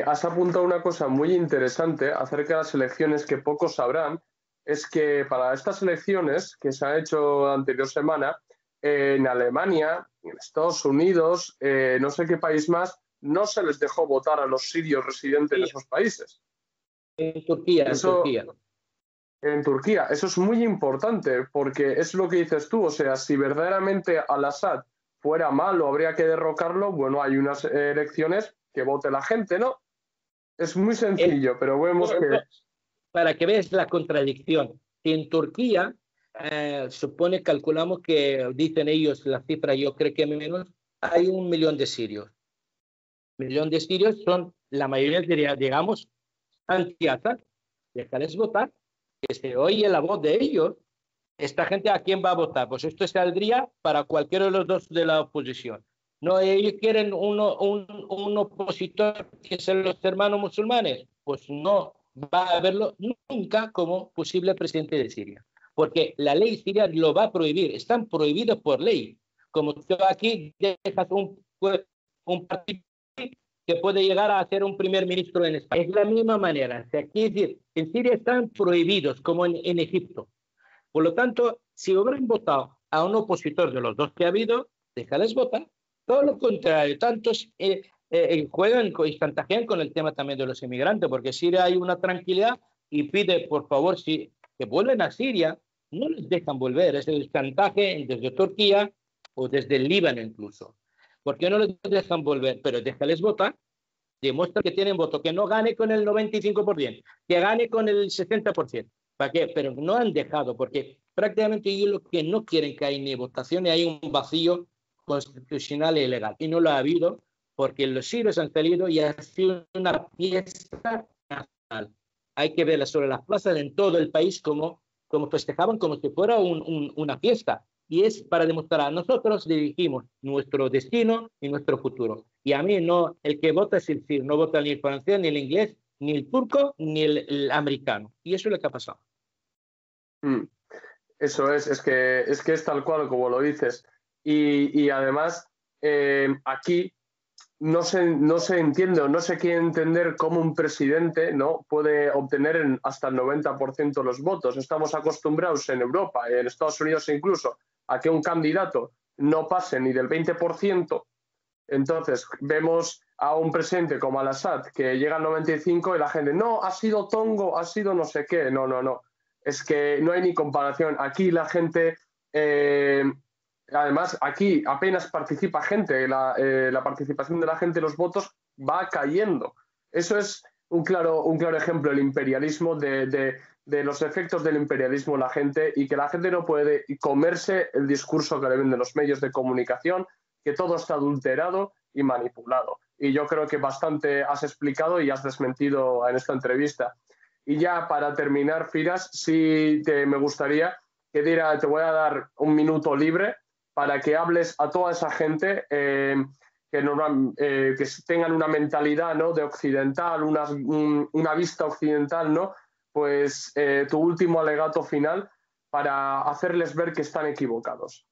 Has apuntado una cosa muy interesante acerca de las elecciones que pocos sabrán, es que para estas elecciones que se han hecho la anterior semana, en Alemania, en Estados Unidos, no sé qué país más, no se les dejó votar a los sirios residentes en esos países. En Turquía, En Turquía. Eso es muy importante porque es lo que dices tú, o sea, si verdaderamente al-Assad fuera malo, habría que derrocarlo, bueno, hay unas elecciones que vote la gente, ¿no? Es muy sencillo, pero vemos que... Para que veas la contradicción. Si en Turquía, supone, calculamos que, dicen ellos, la cifra yo creo que menos, hay 1 millón de sirios. 1 millón de sirios son, la mayoría, digamos, anti-Assad. Dejarles votar, que se oye la voz de ellos. Esta gente, ¿a quién va a votar? Pues esto saldría para cualquiera de los dos de la oposición. No, ellos quieren un opositor que sean los hermanos musulmanes. Pues no va a verlo nunca como posible presidente de Siria. Porque la ley siria lo va a prohibir. Están prohibidos por ley. Como tú aquí dejas un partido que puede llegar a ser un primer ministro en España. Es la misma manera. O sea, aquí decir, en Siria están prohibidos, como en Egipto. Por lo tanto, si hubieran votado a un opositor de los dos que ha habido, déjales votar. Todo lo contrario, tantos juegan y chantajean con el tema también de los inmigrantes, porque Siria hay una tranquilidad y pide, por favor, si que vuelven a Siria, no les dejan volver. Es el chantaje desde Turquía o desde el Líbano incluso. ¿Por qué no les dejan volver? Pero déjales votar. Demuestra que tienen voto, que no gane con el 95%, que gane con el 60%. ¿Para qué? Pero no han dejado, porque prácticamente ellos lo que no quieren que haya ni votación y hay un vacío constitucional e ilegal. Y no lo ha habido porque los sirios han salido y ha sido una fiesta nacional. Hay que verla sobre las plazas en todo el país como festejaban como si fuera una fiesta. Y es para demostrar a nosotros dirigimos nuestro destino y nuestro futuro. Y a mí no, el que vota es el CIR, no vota ni el francés, ni el inglés, ni el turco, ni el americano. Y eso es lo que ha pasado. Eso es que es tal cual como lo dices. Y además, aquí no se entiende o no se quiere entender cómo un presidente, ¿no?, puede obtener hasta el 90% de los votos. Estamos acostumbrados en Europa, en Estados Unidos incluso, a que un candidato no pase ni del 20%. Entonces, vemos a un presidente como al-Assad que llega al 95% y la gente, no, ha sido tongo, ha sido no sé qué. No. Es que no hay ni comparación. Aquí la gente... además, aquí apenas participa gente, la participación de la gente en los votos va cayendo. Eso es un claro ejemplo del imperialismo, de los efectos del imperialismo en la gente, y que la gente no puede comerse el discurso que le venden los medios de comunicación, que todo está adulterado y manipulado. Y yo creo que bastante has explicado y has desmentido en esta entrevista. Y ya para terminar, Firas, sí me gustaría que te voy a dar un minuto libre para que hables a toda esa gente que tengan una mentalidad, ¿no?, de occidental, una vista occidental, ¿no? Pues tu último alegato final para hacerles ver que están equivocados.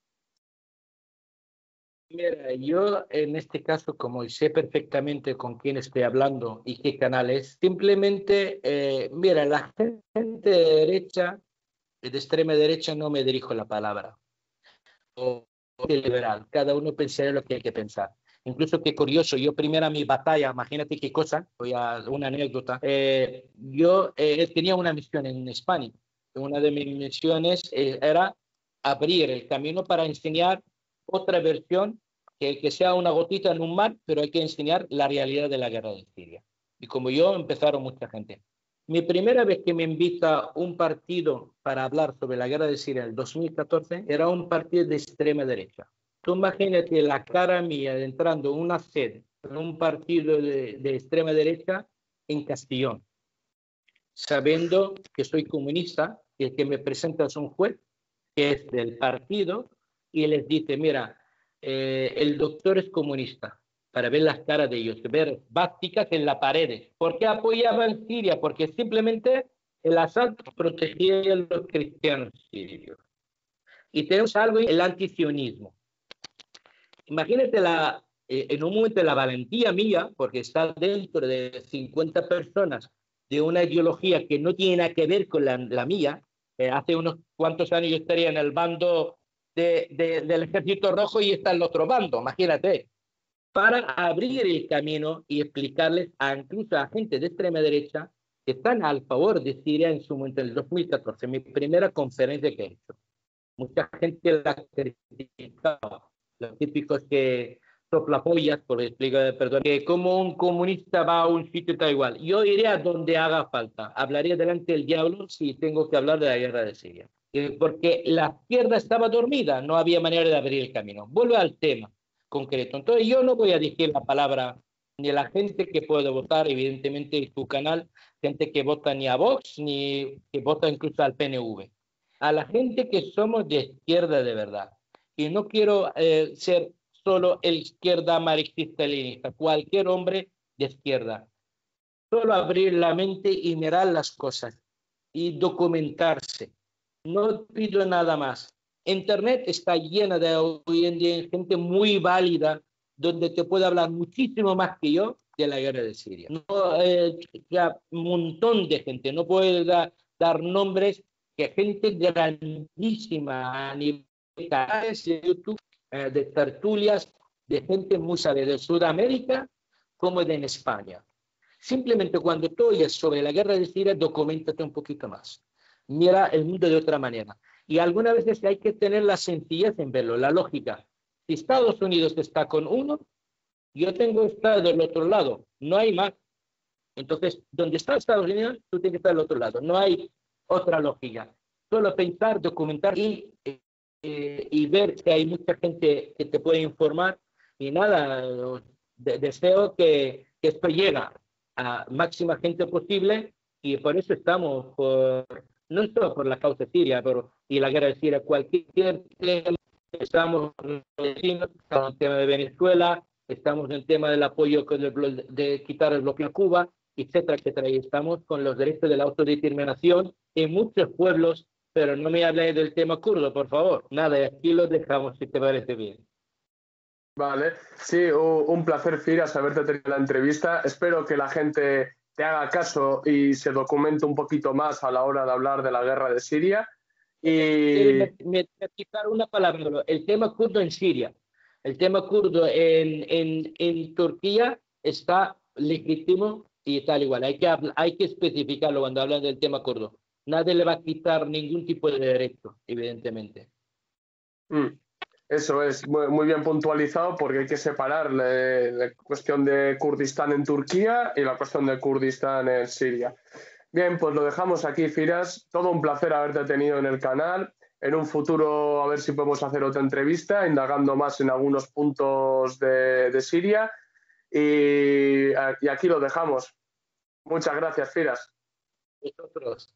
Mira, yo en este caso, como sé perfectamente con quién estoy hablando y qué canal es, simplemente, mira, la gente de derecha, de extrema derecha, no me dirijo la palabra, o liberal, cada uno pensará lo que hay que pensar. Incluso qué curioso, yo primero mi batalla, imagínate qué cosa, voy a una anécdota, yo tenía una misión en España, una de mis misiones era abrir el camino para enseñar otra versión, que sea una gotita en un mar, pero hay que enseñar la realidad de la guerra de Siria. Y como yo, empezaron mucha gente. Mi primera vez que me invita un partido para hablar sobre la guerra de Siria en el 2014 era un partido de extrema derecha. Tú imagínate la cara mía entrando en una sede, en un partido de extrema derecha en Castellón, sabiendo que soy comunista y el que me presenta es un juez que es del partido y les dice, mira, el doctor es comunista, para ver las caras de ellos, ver básicas en la pared. ¿Por qué apoyaban Siria? Porque simplemente el Assad protegía a los cristianos sirios. Y tenemos algo, el antisionismo. Imagínate en un momento la valentía mía, porque está dentro de 50 personas de una ideología que no tiene nada que ver con la mía. Hace unos cuantos años yo estaría en el bando del Ejército Rojo y está en el otro bando, imagínate, para abrir el camino y explicarles incluso a gente de extrema derecha que están al favor de Siria en su momento, en el 2014, mi primera conferencia que he hecho. Mucha gente la criticaba, los típicos que soplapollas, por explicar, perdón, que como un comunista va a un sitio tal igual. Yo iré a donde haga falta, hablaría delante del diablo si tengo que hablar de la guerra de Siria. Porque la izquierda estaba dormida, no había manera de abrir el camino. Vuelvo al tema concreto. Entonces yo no voy a decir la palabra ni a la gente que puede votar, evidentemente en tu canal, gente que vota ni a Vox, ni que vota incluso al PNV, a la gente que somos de izquierda de verdad. Y no quiero ser solo el izquierda marxista-leninista, cualquier hombre de izquierda. Solo abrir la mente y mirar las cosas y documentarse. No pido nada más. Internet está llena de hoy en día gente muy válida, donde te puede hablar muchísimo más que yo de la guerra de Siria. No, ya, un montón de gente, no puedo dar nombres, que gente grandísima a nivel de canales de YouTube, de tertulias, de gente muy sabia de Sudamérica como de en España. Simplemente cuando tú oyes sobre la guerra de Siria, documentate un poquito más. Mira el mundo de otra manera. Y algunas veces hay que tener la sencillez en verlo, la lógica. Si Estados Unidos está con uno, yo tengo que estar del otro lado. No hay más. Entonces, donde está Estados Unidos, tú tienes que estar del otro lado. No hay otra lógica. Solo pensar, documentar y ver que hay mucha gente que te puede informar. Y nada, deseo que esto llegue a máxima gente posible y por eso estamos, no solo por la causa siria y la guerra de Siria, cualquier tema, estamos en el tema de Venezuela, estamos en el tema del apoyo de quitar el bloqueo a Cuba, etcétera, etcétera. Y estamos con los derechos de la autodeterminación en muchos pueblos, pero no me hables del tema kurdo, por favor. Nada, aquí lo dejamos, si te parece bien. Vale, sí, un placer, Firas, haberte tenido la entrevista. Espero que la gente te haga caso y se documente un poquito más a la hora de hablar de la guerra de Siria. Y Me quitar una palabra, el tema kurdo en Siria, el tema kurdo en Turquía está legítimo y tal igual. Hay que especificarlo cuando hablan del tema kurdo. Nadie le va a quitar ningún tipo de derecho, evidentemente. Eso es muy bien puntualizado porque hay que separar la cuestión de Kurdistán en Turquía y la cuestión de Kurdistán en Siria. Bien, pues lo dejamos aquí, Firas. Todo un placer haberte tenido en el canal. En un futuro a ver si podemos hacer otra entrevista, indagando más en algunos puntos de Siria. Y aquí lo dejamos. Muchas gracias, Firas. Nosotros